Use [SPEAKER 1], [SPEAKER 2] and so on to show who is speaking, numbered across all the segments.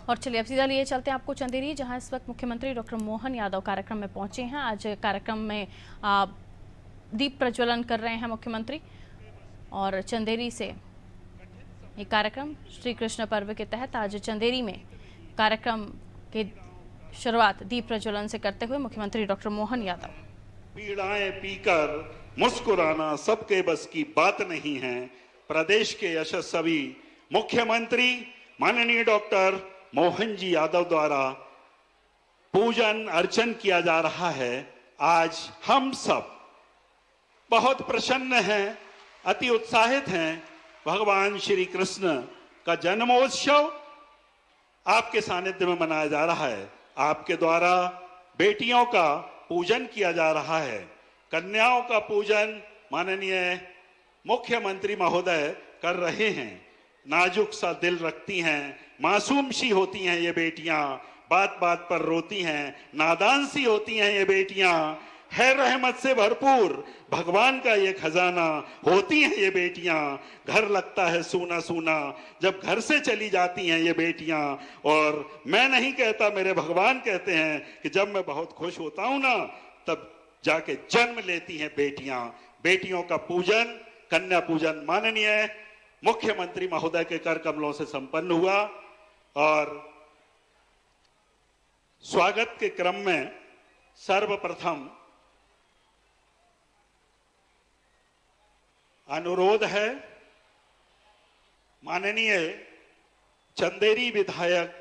[SPEAKER 1] और चलिए अब सीधा लिए चलते हैं आपको चंदेरी, जहां इस वक्त मुख्यमंत्री डॉक्टर मोहन यादव कार्यक्रम में पहुंचे हैं। आज कार्यक्रम में दीप प्रज्वलन कर रहे हैं मुख्यमंत्री। और चंदेरी से ये कार्यक्रम श्री कृष्ण पर्व के तहत आज चंदेरी में कार्यक्रम की शुरुआत दीप प्रज्वलन से करते हुए मुख्यमंत्री डॉक्टर मोहन यादव।
[SPEAKER 2] पीड़ाएं पीकर मुस्कुराना सबके बस की बात नहीं है। प्रदेश के यशस्वी मुख्यमंत्री माननीय डॉक्टर मोहन जी यादव द्वारा पूजन अर्चन किया जा रहा है। आज हम सब बहुत प्रसन्न हैं, अति उत्साहित हैं। भगवान श्री कृष्ण का जन्मोत्सव आपके सानिध्य में मनाया जा रहा है। आपके द्वारा बेटियों का पूजन किया जा रहा है, कन्याओं का पूजन माननीय मुख्यमंत्री महोदय कर रहे हैं। नाजुक सा दिल रखती हैं, मासूम सी होती हैं ये बेटियां, बात बात पर रोती हैं, नादान सी होती हैं ये बेटियां, है रहमत से भरपूर भगवान का ये खजाना होती हैं ये बेटियां। घर लगता है सूना सूना जब घर से चली जाती हैं ये बेटियां। और मैं नहीं कहता, मेरे भगवान कहते हैं कि जब मैं बहुत खुश होता हूं ना, तब जाके जन्म लेती हैं बेटियां। बेटियों का पूजन, कन्या पूजन माननीय मुख्यमंत्री महोदय के कर कमलों से संपन्न हुआ। और स्वागत के क्रम में सर्वप्रथम अनुरोध है, माननीय चंदेरी विधायक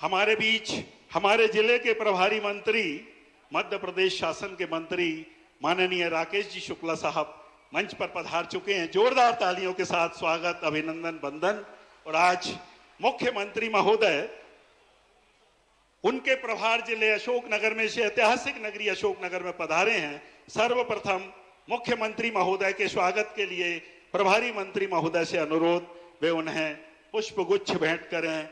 [SPEAKER 2] हमारे बीच, हमारे जिले के प्रभारी मंत्री, मध्य प्रदेश शासन के मंत्री माननीय राकेश जी शुक्ला साहब मंच पर पधार चुके हैं। जोरदार तालियों के साथ स्वागत, अभिनंदन, वंदन। और आज मुख्यमंत्री महोदय उनके प्रभार जिले अशोकनगर में से ऐतिहासिक नगरी अशोकनगर में पधारे हैं। सर्वप्रथम मुख्यमंत्री महोदय के स्वागत के लिए प्रभारी मंत्री महोदय से अनुरोध, वे उन्हें पुष्पगुच्छ भेंट करें,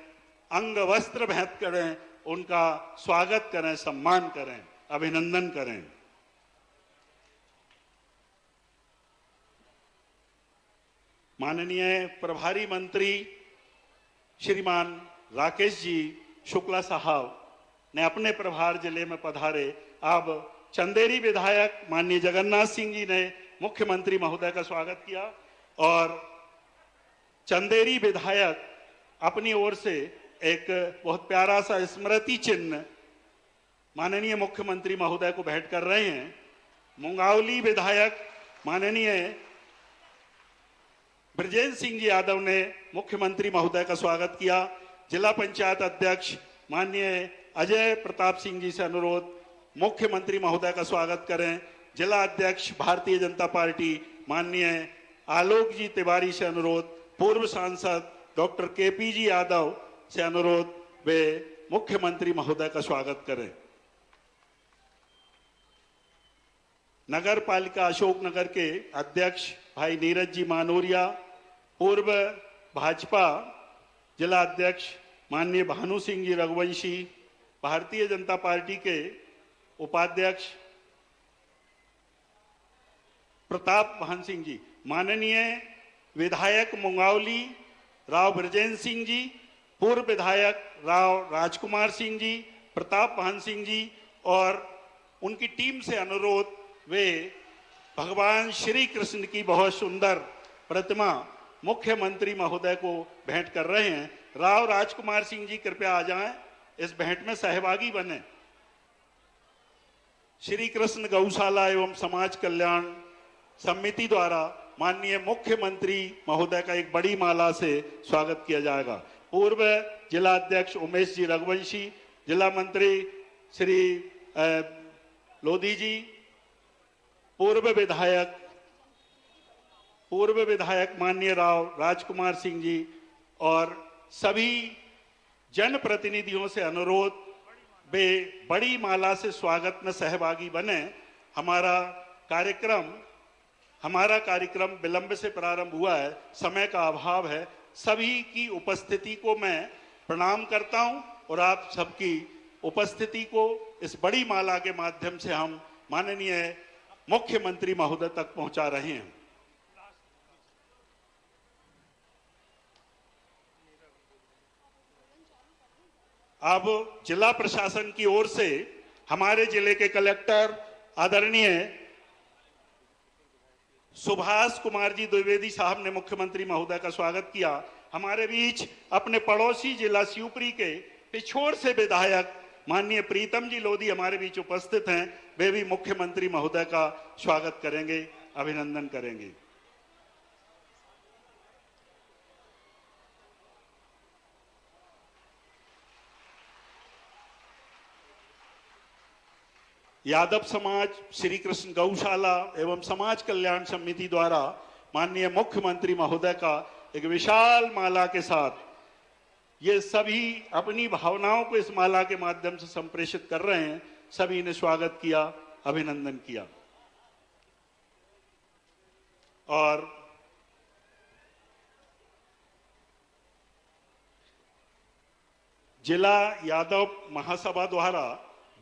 [SPEAKER 2] अंग वस्त्र भेंट करें, उनका स्वागत करें, सम्मान करें, अभिनंदन करें। माननीय प्रभारी मंत्री श्रीमान राकेश जी शुक्ला साहब ने अपने प्रभार जिले में पधारे। अब चंदेरी विधायक माननीय जगन्नाथ सिंह जी ने मुख्यमंत्री महोदय का स्वागत किया। और चंदेरी विधायक अपनी ओर से एक बहुत प्यारा सा स्मृति चिन्ह माननीय मुख्यमंत्री महोदय को भेंट कर रहे हैं। मुंगावली विधायक माननीय ब्रजेंद्र सिंह जी यादव ने मुख्यमंत्री महोदय का स्वागत किया। जिला पंचायत अध्यक्ष माननीय अजय प्रताप सिंह जी से अनुरोध, मुख्यमंत्री महोदय का स्वागत करें। जिला अध्यक्ष भारतीय जनता पार्टी माननीय आलोक जी तिवारी से अनुरोध, पूर्व सांसद डॉक्टर केपी जी यादव से अनुरोध, वे मुख्यमंत्री महोदय का स्वागत करें। नगर पालिका अशोकनगर के अध्यक्ष भाई नीरज जी मानोरिया, पूर्व भाजपा जिला अध्यक्ष माननीय भानु सिंह जी रघुवंशी, भारतीय जनता पार्टी के उपाध्यक्ष प्रताप भान सिंह जी, माननीय विधायक मुंगावली राव ब्रजेंद्र सिंह जी, पूर्व विधायक राव राजकुमार सिंह जी, प्रताप भान सिंह जी और उनकी टीम से अनुरोध, वे भगवान श्री कृष्ण की बहुत सुंदर प्रतिमा मुख्यमंत्री महोदय को भेंट कर रहे हैं। राव राजकुमार सिंह जी कृपया आ जाएं, इस भेंट में सहभागी बने। श्री कृष्ण गौशाला एवं समाज कल्याण समिति द्वारा माननीय मुख्यमंत्री महोदय का एक बड़ी माला से स्वागत किया जाएगा। पूर्व जिला अध्यक्ष उमेश जी रघुवंशी, जिला मंत्री श्री लोधी जी, पूर्व विधायक माननीय राव राजकुमार सिंह जी और सभी जनप्रतिनिधियों से अनुरोध, वे बड़ी माला से स्वागत में सहभागी बने। हमारा कार्यक्रम विलंब से प्रारंभ हुआ है, समय का अभाव है। सभी की उपस्थिति को मैं प्रणाम करता हूं और आप सबकी उपस्थिति को इस बड़ी माला के माध्यम से हम माननीय मुख्यमंत्री महोदय तक पहुंचा रहे हैं। अब जिला प्रशासन की ओर से हमारे जिले के कलेक्टर आदरणीय सुभाष कुमार जी द्विवेदी साहब ने मुख्यमंत्री महोदय का स्वागत किया। हमारे बीच अपने पड़ोसी जिला शिवपुरी के पिछोर से विधायक माननीय प्रीतम जी लोधी हमारे बीच उपस्थित हैं। वे भी मुख्यमंत्री महोदय का स्वागत करेंगे, अभिनंदन करेंगे। यादव समाज श्री कृष्ण गौशाला एवं समाज कल्याण समिति द्वारा माननीय मुख्यमंत्री महोदय का एक विशाल माला के साथ ये सभी अपनी भावनाओं को इस माला के माध्यम से संप्रेषित कर रहे हैं। सभी ने स्वागत किया, अभिनंदन किया। और जिला यादव महासभा द्वारा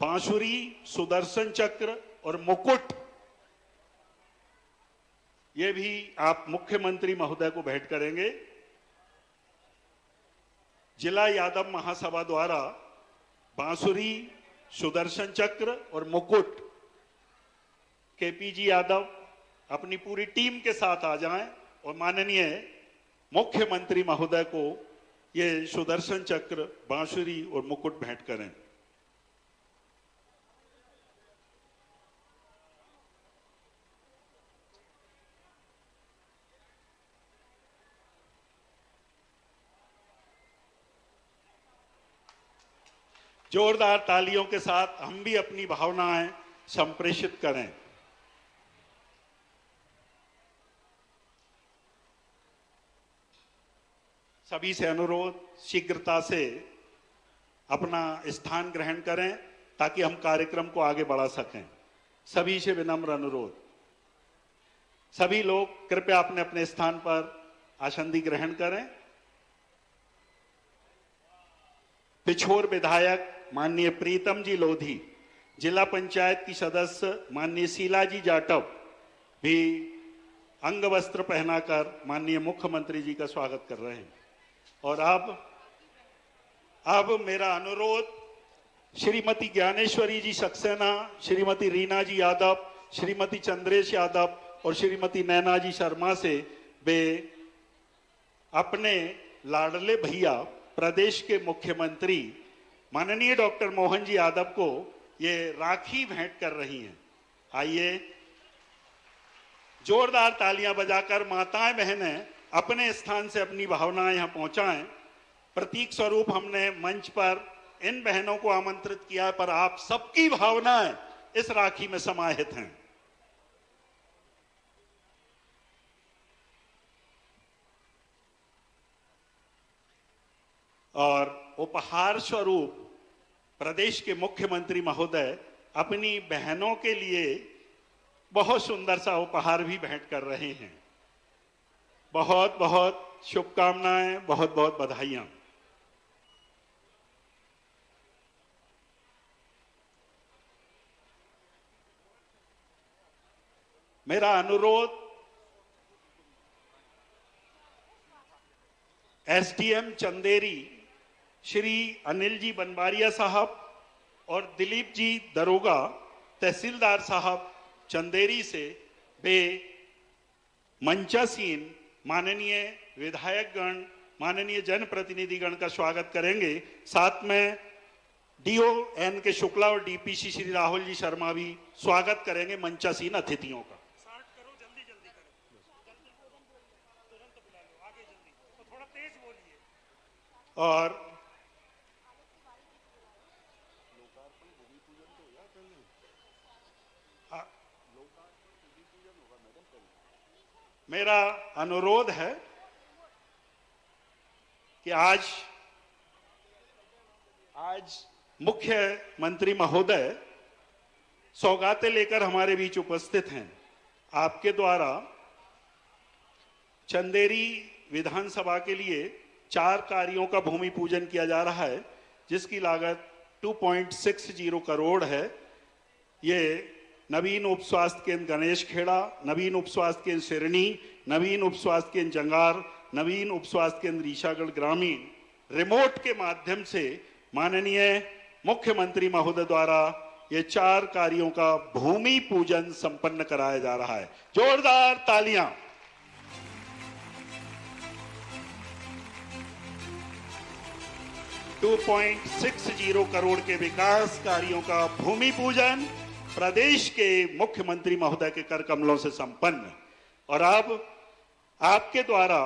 [SPEAKER 2] बांसुरी, सुदर्शन चक्र और मुकुट ये भी आप मुख्यमंत्री महोदय को भेंट करेंगे। जिला यादव महासभा द्वारा बांसुरी, सुदर्शन चक्र और मुकुट केपीजी यादव अपनी पूरी टीम के साथ आ जाएं और माननीय मुख्यमंत्री महोदय को ये सुदर्शन चक्र, बांसुरी और मुकुट भेंट करें। जोरदार तालियों के साथ हम भी अपनी भावनाएं संप्रेषित करें। सभी से अनुरोध, शीघ्रता से अपना स्थान ग्रहण करें ताकि हम कार्यक्रम को आगे बढ़ा सकें। सभी से विनम्र अनुरोध। सभी लोग कृपया अपने अपने स्थान पर आसंदी ग्रहण करें। पिछोर विधायक माननीय प्रीतम जी लोधी, जिला पंचायत की सदस्य माननीय शीला जी जाटव भी अंग वस्त्र पहनाकर माननीय मुख्यमंत्री जी का स्वागत कर रहे हैं। और अब मेरा अनुरोध, श्रीमती ज्ञानेश्वरी जी सक्सेना, श्रीमती रीना जी यादव, श्रीमती चंद्रेश यादव और श्रीमती नैना जी शर्मा से वे अपने लाडले भैया प्रदेश के मुख्यमंत्री माननीय डॉक्टर मोहन जी यादव को ये राखी भेंट कर रही हैं। आइए जोरदार तालियां बजाकर माताएं बहनें अपने स्थान से अपनी भावनाएं यहां पहुंचाएं। प्रतीक स्वरूप हमने मंच पर इन बहनों को आमंत्रित किया, पर आप सबकी भावनाएं इस राखी में समाहित हैं। और उपहार स्वरूप प्रदेश के मुख्यमंत्री महोदय अपनी बहनों के लिए बहुत सुंदर सा उपहार भी भेंट कर रहे हैं। बहुत बहुत शुभकामनाएं, बहुत बहुत बधाइयां। मेरा अनुरोध एसडीएम चंदेरी श्री अनिल जी बनबारिया साहब और दिलीप जी दरोगा तहसीलदार साहब चंदेरी से वे मंचासीन माननीय विधायकगण, माननीय जनप्रतिनिधिगण का स्वागत करेंगे। साथ में डीओ एन के शुक्ला और डीपीसी श्री राहुल जी शर्मा भी स्वागत करेंगे मंचासीन अतिथियों का। और मेरा अनुरोध है कि आज मुख्यमंत्री महोदय सौगातें लेकर हमारे बीच उपस्थित हैं। आपके द्वारा चंदेरी विधानसभा के लिए 4 कार्यों का भूमि पूजन किया जा रहा है, जिसकी लागत 2.60 करोड़ है। ये नवीन उप स्वास्थ्य केंद्र गणेश खेड़ा, नवीन उप स्वास्थ्य केंद्र सिरनी, नवीन उप स्वास्थ्य केंद्र जंगार, नवीन उप स्वास्थ्य केंद्र ईशागढ़ ग्रामीण रिमोट के माध्यम से माननीय मुख्यमंत्री महोदय द्वारा ये 4 कार्यों का भूमि पूजन संपन्न कराया जा रहा है। जोरदार तालियां। $2.60 करोड़ के विकास कार्यों का भूमि पूजन प्रदेश के मुख्यमंत्री महोदय के कर कमलों से संपन्न। और अब आपके द्वारा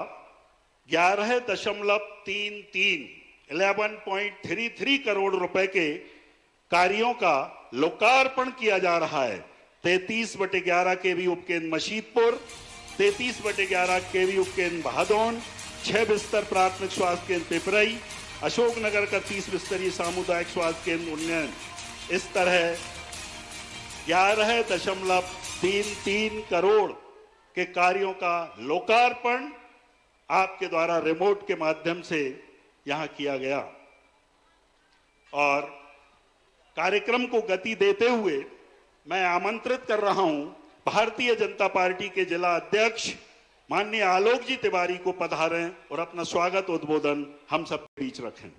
[SPEAKER 2] 11.33 करोड़ रुपए के कार्यों का लोकार्पण किया जा रहा है। 33/11 केवी उपकेंद्र मशीदपुर, 33/11 केवी उपकेंद्र बहादौन, 6 बिस्तर प्राथमिक स्वास्थ्य केंद्र पिपरई, अशोकनगर का 30 बिस्तरीय सामुदायिक स्वास्थ्य केंद्र उन्नयन। इस तरह 11.33 करोड़ के कार्यों का लोकार्पण आपके द्वारा रिमोट के माध्यम से यहां किया गया। और कार्यक्रम को गति देते हुए मैं आमंत्रित कर रहा हूं भारतीय जनता पार्टी के जिला अध्यक्ष माननीय आलोक जी तिवारी को पधारें और अपना स्वागत उद्बोधन हम सब के बीच रखें।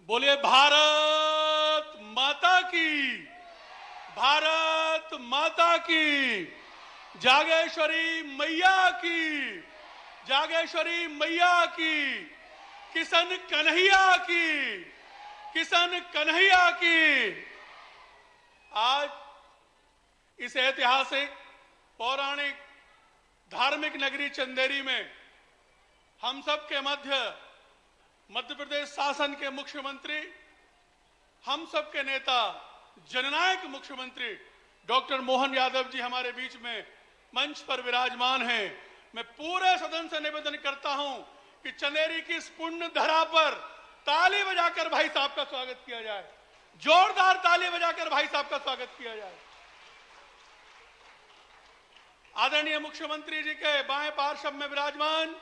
[SPEAKER 3] बोलिए भारत माता की, भारत माता की, जागेश्वरी मैया की, जागेश्वरी मैया की, किशन कन्हैया की, किशन कन्हैया की। आज इस ऐतिहासिक पौराणिक धार्मिक नगरी चंदेरी में हम सब के मध्य प्रदेश शासन के मुख्यमंत्री, हम सब के नेता, जननायक मुख्यमंत्री डॉक्टर मोहन यादव जी हमारे बीच में मंच पर विराजमान हैं। मैं पूरे सदन से निवेदन करता हूं कि चंदेरी की इस पुण्य धरा पर ताली बजाकर भाई साहब का स्वागत किया जाए, जोरदार ताली बजाकर भाई साहब का स्वागत किया जाए। आदरणीय मुख्यमंत्री जी के बाएं पार्श्व में विराजमान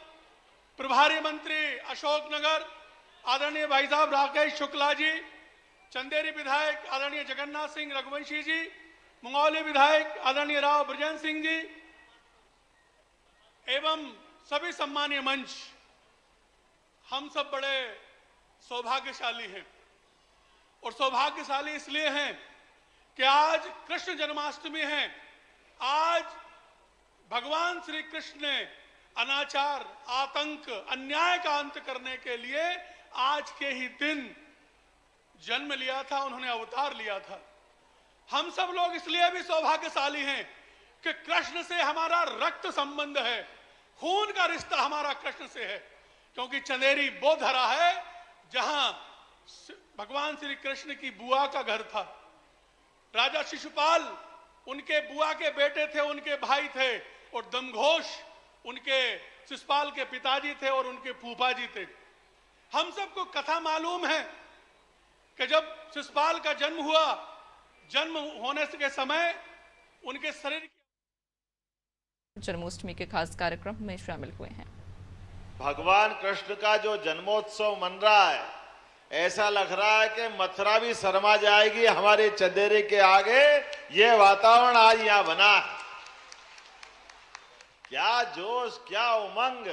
[SPEAKER 3] प्रभारी मंत्री अशोकनगर आदरणीय भाई साहब राकेश शुक्ला जी, चंदेरी विधायक आदरणीय जगन्नाथ सिंह रघुवंशी जी, मंगौली विधायक आदरणीय राव ब्रजेंद्र सिंह जी एवं सभी सम्मानीय मंच, हम सब बड़े सौभाग्यशाली हैं। और सौभाग्यशाली इसलिए हैं कि आज कृष्ण जन्माष्टमी है। आज भगवान श्री कृष्ण ने अनाचार, आतंक, अन्याय का अंत करने के लिए आज के ही दिन जन्म लिया था, उन्होंने अवतार लिया था। हम सब लोग इसलिए भी सौभाग्यशाली हैं कि कृष्ण से हमारा रक्त संबंध है, खून का रिश्ता हमारा कृष्ण से है। क्योंकि चंदेरी वो धरा है जहां भगवान श्री कृष्ण की बुआ का घर था। राजा शिशुपाल उनके बुआ के बेटे थे, उनके भाई थे, और दमघोष उनके शिशुपाल के पिताजी थे और उनके फूफा जी थे। हम सबको कथा मालूम है कि जब शिशुपाल का जन्म हुआ, जन्म होने के समय उनके शरीर की
[SPEAKER 4] जन्माष्टमी के खास कार्यक्रम में शामिल हुए हैं।
[SPEAKER 5] भगवान कृष्ण का जो जन्मोत्सव मन रहा है, ऐसा लग रहा है कि मथुरा भी शर्मा जाएगी हमारे चंदेरी के आगे। ये वातावरण आज यहां बना है। क्या जोश, क्या उमंग।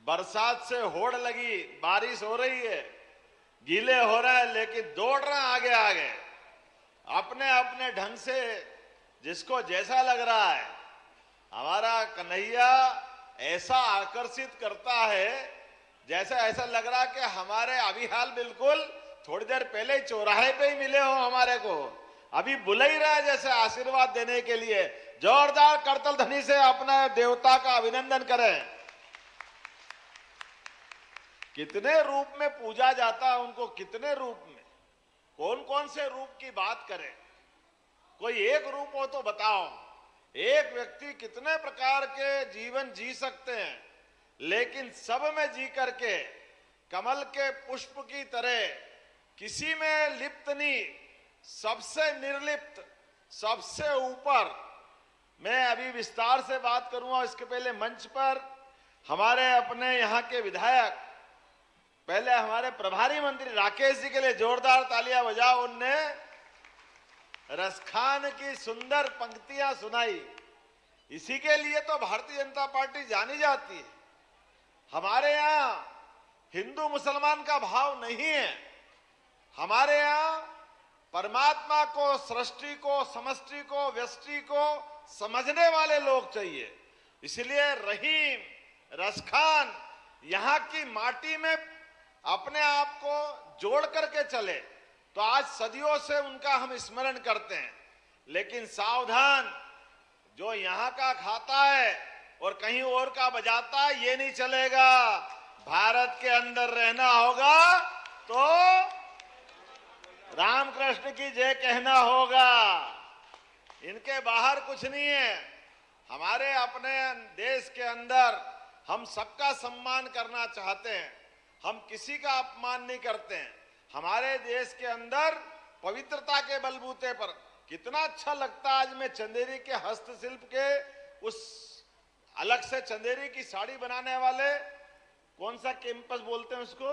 [SPEAKER 5] बरसात से होड़ लगी, बारिश हो रही है, गीले हो रहा है, लेकिन दौड़ रहे हैं आगे आगे अपने अपने ढंग से, जिसको जैसा लग रहा है। हमारा कन्हैया ऐसा आकर्षित करता है, जैसा ऐसा लग रहा कि हमारे अभी हाल बिल्कुल थोड़ी देर पहले चौराहे पे ही मिले हो हमारे को, अभी बुला ही रहा है जैसे आशीर्वाद देने के लिए। जोरदार करतल ध्वनि से अपना देवता का अभिनंदन करें। कितने रूप में पूजा जाता है उनको, कितने रूप में, कौन कौन से रूप की बात करें। कोई एक रूप हो तो बताओ। एक व्यक्ति कितने प्रकार के जीवन जी सकते हैं, लेकिन सब में जी करके कमल के पुष्प की तरह किसी में लिप्त नहीं, सबसे निर्लिप्त, सबसे ऊपर। मैं अभी विस्तार से बात करूंगा। इसके पहले मंच पर हमारे अपने यहाँ के विधायक, पहले हमारे प्रभारी मंत्री राकेश जी के लिए जोरदार तालियां बजाओ। उनने रसखान की सुंदर पंक्तियां सुनाई। इसी के लिए तो भारतीय जनता पार्टी जानी जाती है। हमारे यहां हिंदू मुसलमान का भाव नहीं है। हमारे यहां परमात्मा को, सृष्टि को, समष्टि को, व्यष्टि को समझने वाले लोग चाहिए। इसलिए रहीम, रसखान यहां की माटी में अपने आप को जोड़ करके चले तो आज सदियों से उनका हम स्मरण करते हैं। लेकिन सावधान, जो यहां का खाता है और कहीं और का बजाता है, ये नहीं चलेगा। भारत के अंदर रहना होगा तो रामकृष्ण की जय कहना होगा। इनके बाहर कुछ नहीं है। हमारे अपने देश के अंदर हम सबका सम्मान करना चाहते हैं, हम किसी का अपमान नहीं करते हैं। हमारे देश के अंदर पवित्रता के बलबूते पर कितना अच्छा लगता है। आज मैं चंदेरी के हस्तशिल्प के उस अलग से चंदेरी की साड़ी बनाने वाले, कौन सा कैंपस बोलते हैं उसको,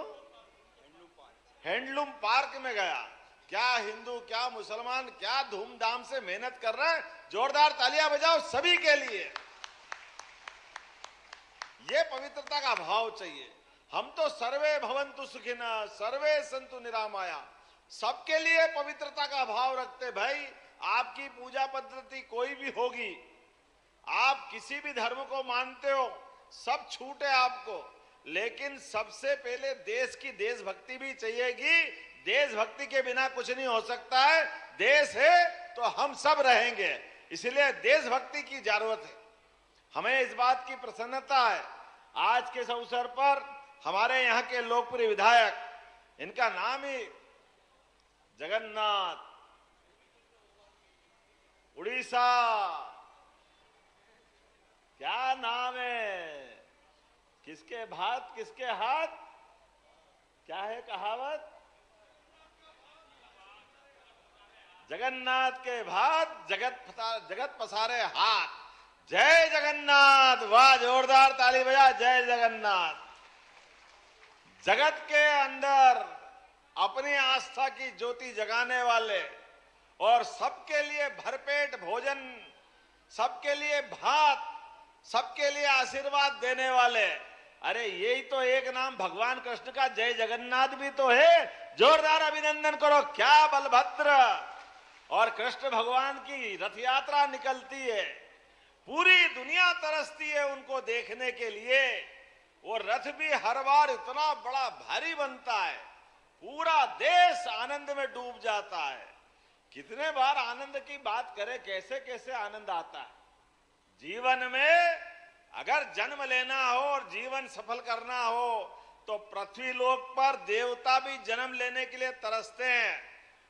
[SPEAKER 5] हैंडलूम पार्क में गया। क्या हिंदू, क्या मुसलमान, क्या धूमधाम से मेहनत कर रहे हैं। जोरदार तालियां बजाओ सभी के लिए। ये पवित्रता का भाव चाहिए। हम तो सर्वे भवन्तु सुखिनः, सर्वे सन्तु निरामया, सबके लिए पवित्रता का भाव रखते। भाई आपकी पूजा पद्धति कोई भी होगी, आप किसी भी धर्म को मानते हो, सब छूट है आपको, लेकिन सबसे पहले देश की देशभक्ति भी चाहिएगी। देशभक्ति के बिना कुछ नहीं हो सकता है। देश है तो हम सब रहेंगे, इसलिए देशभक्ति की जरूरत है। हमें इस बात की प्रसन्नता है आज के इस अवसर पर हमारे यहाँ के लोकप्रिय विधायक, इनका नाम ही जगन्नाथ, उड़ीसा, क्या नाम है, किसके भात किसके हाथ, क्या है कहावत, जगन्नाथ के भात जगत पसारे हाथ। जय जगन्नाथ, वाह जोरदार ताली बजा, जय जगन्नाथ। जगत के अंदर अपनी आस्था की ज्योति जगाने वाले और सबके लिए भरपेट भोजन, सबके लिए भात, सबके लिए आशीर्वाद देने वाले। अरे यही तो एक नाम भगवान कृष्ण का जय जगन्नाथ भी तो है। जोरदार अभिनंदन करो। क्या बलभद्र और कृष्ण भगवान की रथ यात्रा निकलती है, पूरी दुनिया तरसती है उनको देखने के लिए। वो रथ भी हर बार इतना बड़ा भारी बनता है, पूरा देश आनंद में डूब जाता है। कितने बार आनंद की बात करें, कैसे कैसे आनंद आता है। जीवन में अगर जन्म लेना हो और जीवन सफल करना हो तो पृथ्वी लोक पर देवता भी जन्म लेने के लिए तरसते हैं,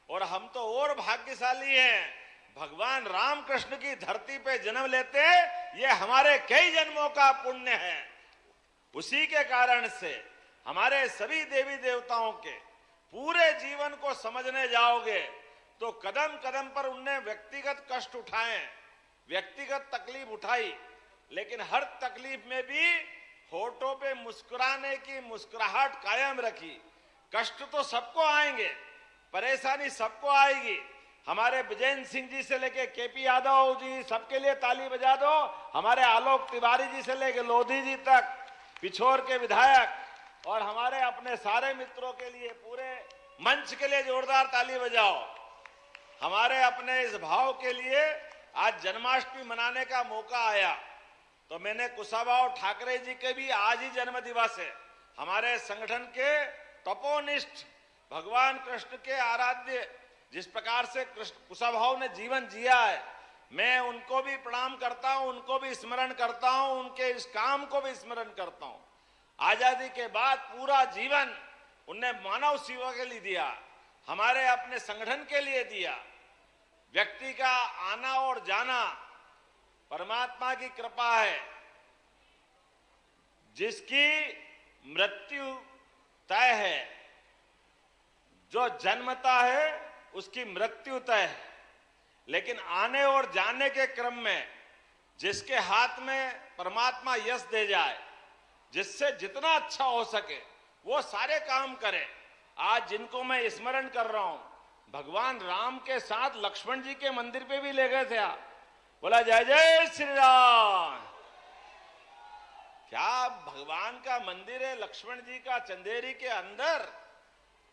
[SPEAKER 5] और हम तो और भाग्यशाली हैं। भगवान रामकृष्ण की धरती पे जन्म लेते हैं, ये हमारे कई जन्मों का पुण्य है। उसी के कारण से हमारे सभी देवी देवताओं के पूरे जीवन को समझने जाओगे तो कदम कदम पर उनने व्यक्तिगत कष्ट उठाए, व्यक्तिगत तकलीफ उठाई, लेकिन हर तकलीफ में भी होठों पे मुस्कुराने की मुस्कुराहट कायम रखी। कष्ट तो सबको आएंगे, परेशानी सबको आएगी। हमारे विजेंद्र सिंह जी से लेके केपी यादव जी, सबके लिए ताली बजा दो। हमारे आलोक तिवारी जी से लेके लोधी जी तक, पिछोर के विधायक और हमारे अपने सारे मित्रों के लिए, पूरे मंच के लिए जोरदार ताली बजाओ। हमारे अपने इस भाव के लिए आज जन्माष्टमी मनाने का मौका आया तो मैंने कुशाभाऊ ठाकरे जी के भी आज ही जन्म दिवस है। हमारे संगठन के तपोनिष्ठ भगवान कृष्ण के आराध्य, जिस प्रकार से कुशाभाऊ ने जीवन जिया है, मैं उनको भी प्रणाम करता हूं, उनको भी स्मरण करता हूं, उनके इस काम को भी स्मरण करता हूं। आजादी के बाद पूरा जीवन उनने मानव सेवा के लिए दिया, हमारे अपने संगठन के लिए दिया। व्यक्ति का आना और जाना परमात्मा की कृपा है। जिसकी मृत्यु तय है, जो जन्मता है उसकी मृत्यु तय है, लेकिन आने और जाने के क्रम में जिसके हाथ में परमात्मा यश दे जाए, जिससे जितना अच्छा हो सके वो सारे काम करे। आज जिनको मैं स्मरण कर रहा हूं, भगवान राम के साथ लक्ष्मण जी के मंदिर पे भी ले गए थे आप। बोला जय जय श्री राम। क्या भगवान का मंदिर है लक्ष्मण जी का चंदेरी के अंदर,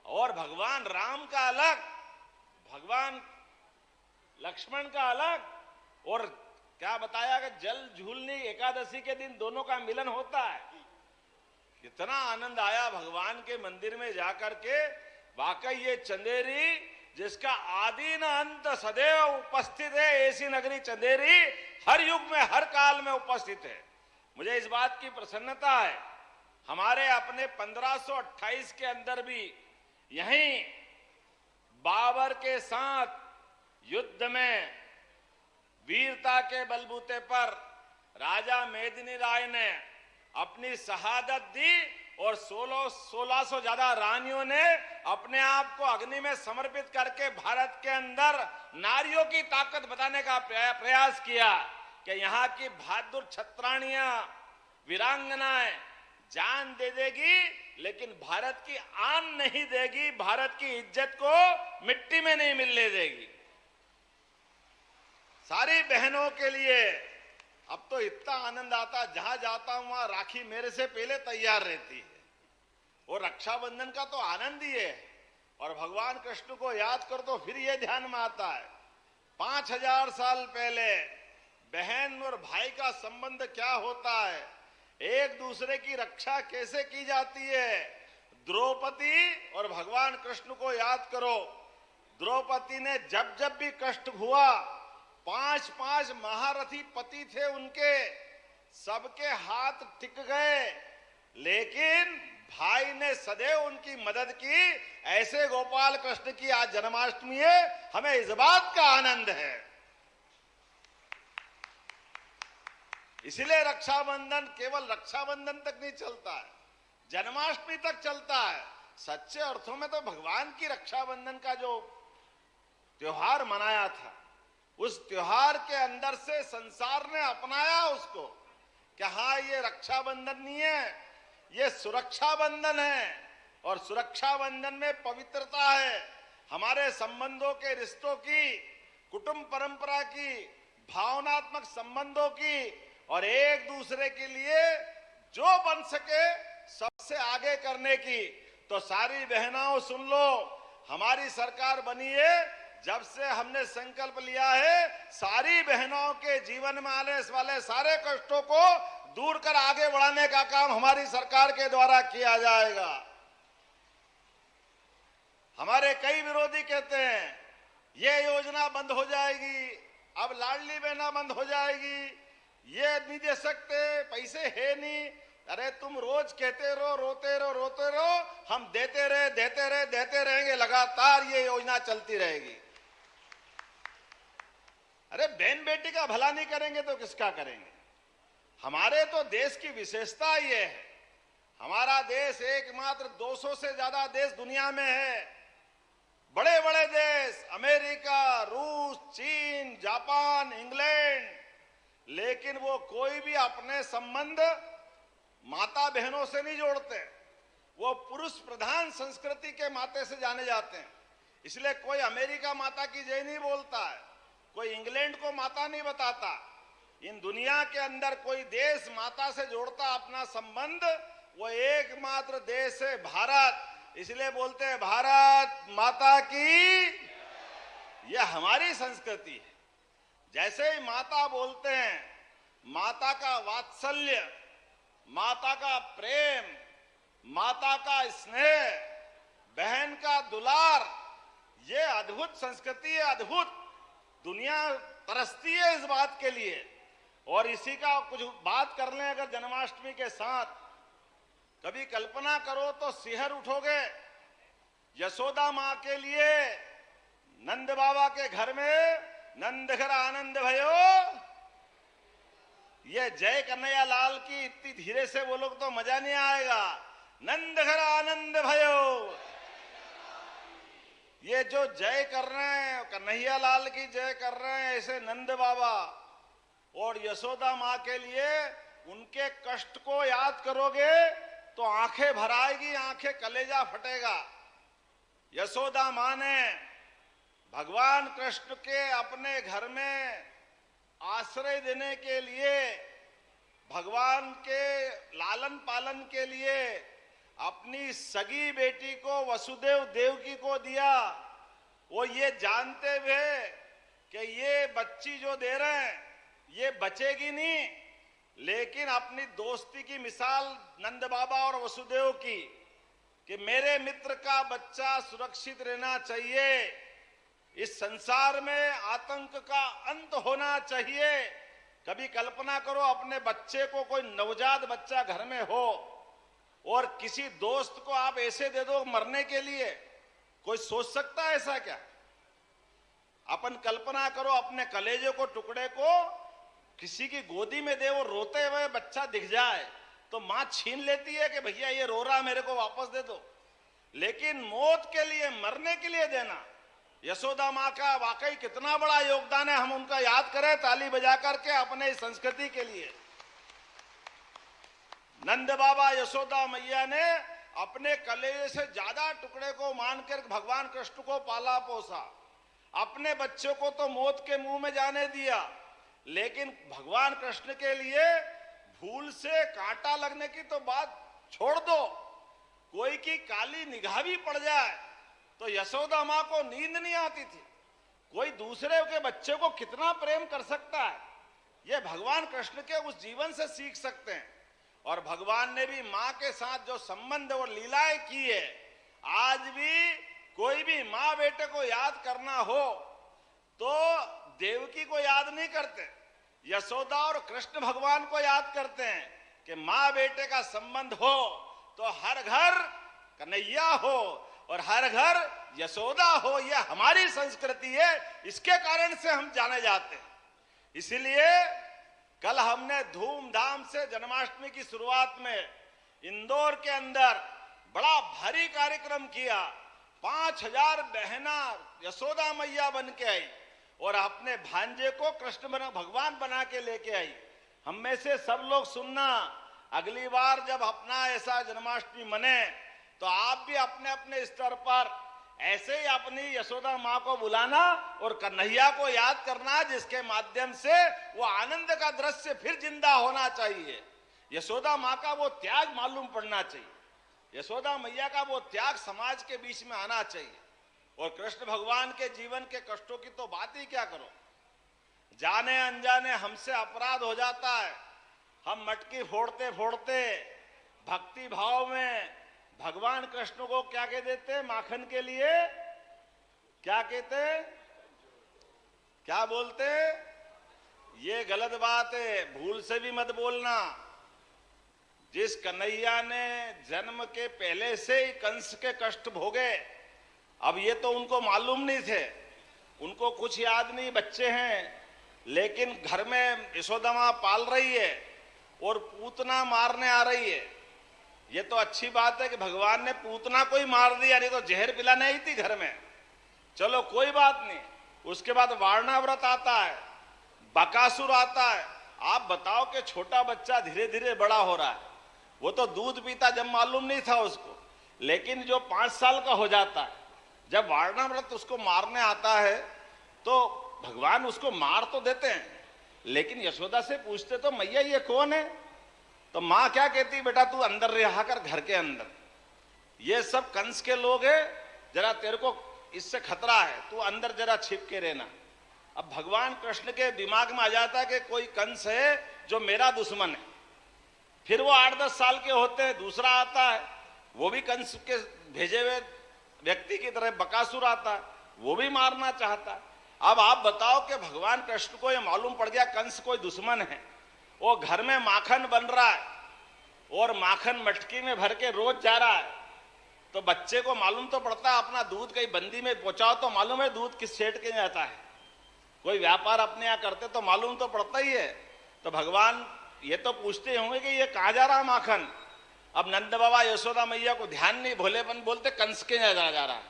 [SPEAKER 5] और भगवान राम का अलग, भगवान लक्ष्मण का अलग, और क्या बताया कि जल झूलनी एकादशी के दिन दोनों का मिलन होता है। कितना आनंद आया भगवान के मंदिर में जाकर के। वाकई ये चंदेरी जिसका आदि न अंत सदैव उपस्थित है, ऐसी नगरी चंदेरी हर युग में हर काल में उपस्थित है। मुझे इस बात की प्रसन्नता है, हमारे अपने 1528 के अंदर भी यहीं बाबर के साथ युद्ध में वीरता के बलबूते पर राजा मेदिनी राय ने अपनी शहादत दी, और 1600 ज्यादा रानियों ने अपने आप को अग्नि में समर्पित करके भारत के अंदर नारियों की ताकत बताने का प्रयास किया कि यहाँ की बहादुर छत्राणियां वीरांगनाएं जान दे देगी, लेकिन भारत की आन नहीं देगी, भारत की इज्जत को मिट्टी में नहीं मिलने देगी। सारी बहनों के लिए अब तो इतना आनंद आता, जहां जाता हूं वहां राखी मेरे से पहले तैयार रहती है, और रक्षाबंधन का तो आनंद ही है। और भगवान कृष्ण को याद कर तो फिर ये ध्यान में आता है 5000 साल पहले बहन और भाई का संबंध क्या होता है, एक दूसरे की रक्षा कैसे की जाती है। द्रौपदी और भगवान कृष्ण को याद करो, द्रौपदी ने जब जब भी कष्ट हुआ, 5 महारथी पति थे उनके, सबके हाथ टिक गए, लेकिन भाई ने सदैव उनकी मदद की। ऐसे गोपाल कृष्ण की आज जन्माष्टमी है, हमें इस बात का आनंद है। इसलिए रक्षाबंधन केवल रक्षाबंधन तक नहीं चलता है, जन्माष्टमी तक चलता है। सच्चे अर्थों में तो भगवान की रक्षाबंधन का जो त्योहार मनाया था, उस त्योहार के अंदर से संसार ने अपनाया उसको कि हाँ ये रक्षाबंधन नहीं है, ये सुरक्षा बंधन है, और सुरक्षा बंधन में पवित्रता है। हमारे संबंधों के, रिश्तों की, कुटुंब परंपरा की, भावनात्मक संबंधों की, और एक दूसरे के लिए जो बन सके सबसे आगे करने की। तो सारी बहनों सुन लो, हमारी सरकार बनी है, जब से हमने संकल्प लिया है सारी बहनों के जीवन में आने वाले सारे कष्टों को दूर कर आगे बढ़ाने का काम हमारी सरकार के द्वारा किया जाएगा। हमारे कई विरोधी कहते हैं ये योजना बंद हो जाएगी, अब लाडली बहना बंद हो जाएगी, ये नहीं दे सकते, पैसे है नहीं। अरे तुम रोज कहते रहो, रोते रहो, हम देते रहेंगे, लगातार ये योजना चलती रहेगी। अरे बहन बेटी का भला नहीं करेंगे तो किसका करेंगे। हमारे तो देश की विशेषता ये है, हमारा देश एकमात्र 200 से ज्यादा देश दुनिया में है, बड़े बड़े देश अमेरिका, रूस, चीन, जापान, इंग्लैंड, लेकिन वो कोई भी अपने संबंध माता बहनों से नहीं जोड़ते, वो पुरुष प्रधान संस्कृति के माते से जाने जाते हैं। इसलिए कोई अमेरिका माता की जय नहीं बोलता है, कोई इंग्लैंड को माता नहीं बताता। इन दुनिया के अंदर कोई देश माता से जोड़ता अपना संबंध, वो एकमात्र देश है भारत। इसलिए बोलते हैं भारत माता की, यह हमारी संस्कृति है। जैसे ही माता बोलते हैं, माता का वात्सल्य, माता का प्रेम, माता का स्नेह, बहन का दुलार, ये अद्भुत संस्कृति है, अद्भुत। दुनिया तरसती है इस बात के लिए। और इसी का कुछ बात कर लें अगर जन्माष्टमी के साथ, कभी कल्पना करो तो सिहर उठोगे। यशोदा मां के लिए नंद बाबा के घर में नंद घर आनंद भयो, ये जय कन्हैया लाल की इतनी धीरे से बोलो तो मजा नहीं आएगा। नंद घर आनंद भयो, ये जो जय कर रहे हैं कन्हैया लाल की जय कर रहे हैं, ऐसे नंद बाबा और यशोदा मां के लिए उनके कष्ट को याद करोगे तो आंखें भर आएगी, आंखें कलेजा फटेगा। यशोदा मां ने भगवान कृष्ण के अपने घर में आश्रय देने के लिए, भगवान के लालन पालन के लिए अपनी सगी बेटी को वसुदेव देवकी को दिया। वो ये जानते हुए कि ये बच्ची जो दे रहे हैं ये बचेगी नहीं, लेकिन अपनी दोस्ती की मिसाल नंद बाबा और वसुदेव की कि मेरे मित्र का बच्चा सुरक्षित रहना चाहिए, इस संसार में आतंक का अंत होना चाहिए। कभी कल्पना करो अपने बच्चे को, कोई नवजात बच्चा घर में हो और किसी दोस्त को आप ऐसे दे दो मरने के लिए, कोई सोच सकता है ऐसा क्या? अपन कल्पना करो अपने कलेजे को, टुकड़े को किसी की गोदी में दे, वो रोते हुए बच्चा दिख जाए तो मां छीन लेती है कि भैया ये रो रहा, मेरे को वापस दे दो। लेकिन मौत के लिए, मरने के लिए देना, यशोदा मां का वाकई कितना बड़ा योगदान है। हम उनका याद करें ताली बजा करके अपने इस संस्कृति के लिए। नंद बाबा यशोदा मैया ने अपने कलेजे से ज्यादा टुकड़े को मानकर भगवान कृष्ण को पाला पोसा। अपने बच्चों को तो मौत के मुंह में जाने दिया, लेकिन भगवान कृष्ण के लिए भूल से कांटा लगने की तो बात छोड़ दो, कोई की काली निगाह भी पड़ जाए तो यशोदा मां को नींद नहीं आती थी। कोई दूसरे के बच्चे को कितना प्रेम कर सकता है, ये भगवान कृष्ण के उस जीवन से सीख सकते हैं। और भगवान ने भी मां के साथ जो संबंध और लीलाएं की है, आज भी कोई भी मां बेटे को याद करना हो तो देवकी को याद नहीं करते, यशोदा और कृष्ण भगवान को याद करते हैं कि मां बेटे का संबंध हो तो हर घर कन्हैया हो और हर घर यशोदा हो। यह हमारी संस्कृति है, इसके कारण से हम जाने जाते हैं। इसीलिए कल हमने धूमधाम से जन्माष्टमी की शुरुआत में इंदौर के अंदर बड़ा भारी कार्यक्रम किया। 5000 बहना यशोदा मैया बन के आई और अपने भांजे को कृष्ण भगवान बना के लेके आई। हम में से सब लोग सुनना, अगली बार जब अपना ऐसा जन्माष्टमी मने तो आप भी अपने अपने स्तर पर ऐसे ही अपनी यशोदा मां को बुलाना और कन्हैया को याद करना, जिसके माध्यम से वो आनंद का दृश्य फिर जिंदा होना चाहिए। यशोदा मां का वो त्याग मालूम पड़ना चाहिए, यशोदा मैया का वो त्याग समाज के बीच में आना चाहिए। और कृष्ण भगवान के जीवन के कष्टों की तो बात ही क्या करो, जाने अनजाने हमसे अपराध हो जाता है। हम मटकी फोड़ते फोड़ते भक्ति भाव में भगवान कृष्ण को क्या कह देते, माखन के लिए क्या कहते, क्या बोलते, ये गलत बात है, भूल से भी मत बोलना। जिस कन्हैया ने जन्म के पहले से ही कंस के कष्ट भोगे, अब ये तो उनको मालूम नहीं थे, उनको कुछ याद नहीं, बच्चे हैं, लेकिन घर में यशोदा मां पाल रही है और पूतना मारने आ रही है। ये तो अच्छी बात है कि भगवान ने पूतना को ही मार दिया, नहीं तो जहर पिलाने आई थी घर में, चलो कोई बात नहीं। उसके बाद वारणा व्रत आता है, बकासुर आता है। आप बताओ कि छोटा बच्चा धीरे धीरे बड़ा हो रहा है, वो तो दूध पीता जब मालूम नहीं था उसको, लेकिन जो 5 साल का हो जाता है, जब वारणा व्रत उसको मारने आता है तो भगवान उसको मार तो देते हैं, लेकिन यशोदा से पूछते तो मैया ये कौन है, तो मां क्या कहती, बेटा तू अंदर रहा कर घर के अंदर, ये सब कंस के लोग हैं, जरा तेरे को इससे खतरा है, तू अंदर जरा छिप के रहना। अब भगवान कृष्ण के दिमाग में आ जाता है कि कोई कंस है जो मेरा दुश्मन है। फिर वो 8-10 साल के होते हैं, दूसरा आता है, वो भी कंस के भेजे हुए व्यक्ति की तरह बकासुर आता है, वो भी मारना चाहता है। अब आप बताओ कि भगवान कृष्ण को ये मालूम पड़ गया कंस कोई दुश्मन है, वो घर में माखन बन रहा है और माखन मटकी में भर के रोज जा रहा है, तो बच्चे को मालूम तो पड़ता है अपना दूध कहीं बंदी में पहुंचाओ तो मालूम है दूध किस सेठ के जाता है, कोई व्यापार अपने यहाँ करते तो मालूम तो पड़ता ही है। तो भगवान ये तो पूछते होंगे कि ये कहाँ जा रहा माखन। अब नंद बाबा यशोदा मैया को ध्यान नहीं, भोलेपन बोलते कंस के यहाँ जा रहा है।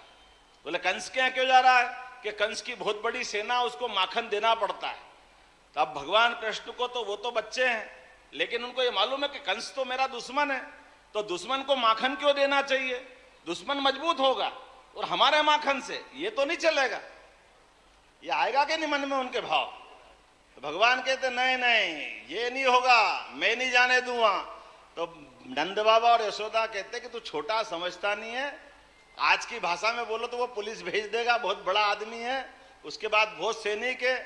[SPEAKER 5] बोले कंस के यहाँ क्यों जा रहा है, कि कंस की बहुत बड़ी सेना, उसको माखन देना पड़ता है। तो अब भगवान कृष्ण को तो वो तो बच्चे हैं, लेकिन उनको ये मालूम है कि कंस तो मेरा दुश्मन है, तो दुश्मन को माखन क्यों देना चाहिए, दुश्मन मजबूत होगा और हमारे माखन से ये तो नहीं चलेगा। ये आएगा कि नहीं मन में उनके भाव। तो भगवान कहते नहीं नहीं ये नहीं होगा, मैं नहीं जाने दूंगा। तो नंद बाबा और यशोदा कहते कि तू छोटा समझता नहीं है, आज की भाषा में बोलो तो वो पुलिस भेज देगा, बहुत बड़ा आदमी है, उसके बाद बहुत सैनिक है,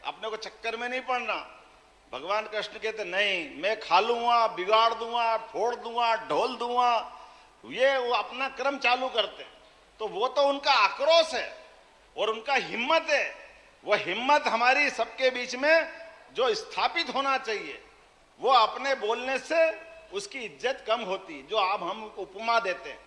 [SPEAKER 5] अपने को चक्कर में नहीं पड़ना। भगवान कृष्ण कहते नहीं, मैं खा लूंगा, बिगाड़ दूंगा, फोड़ दूंगा, ढोल दूंगा। ये वो अपना क्रम चालू करते हैं। तो वो तो उनका आक्रोश है और उनका हिम्मत है। वो हिम्मत हमारी सबके बीच में जो स्थापित होना चाहिए, वो अपने बोलने से उसकी इज्जत कम होती। जो आप हम उपमा देते हैं,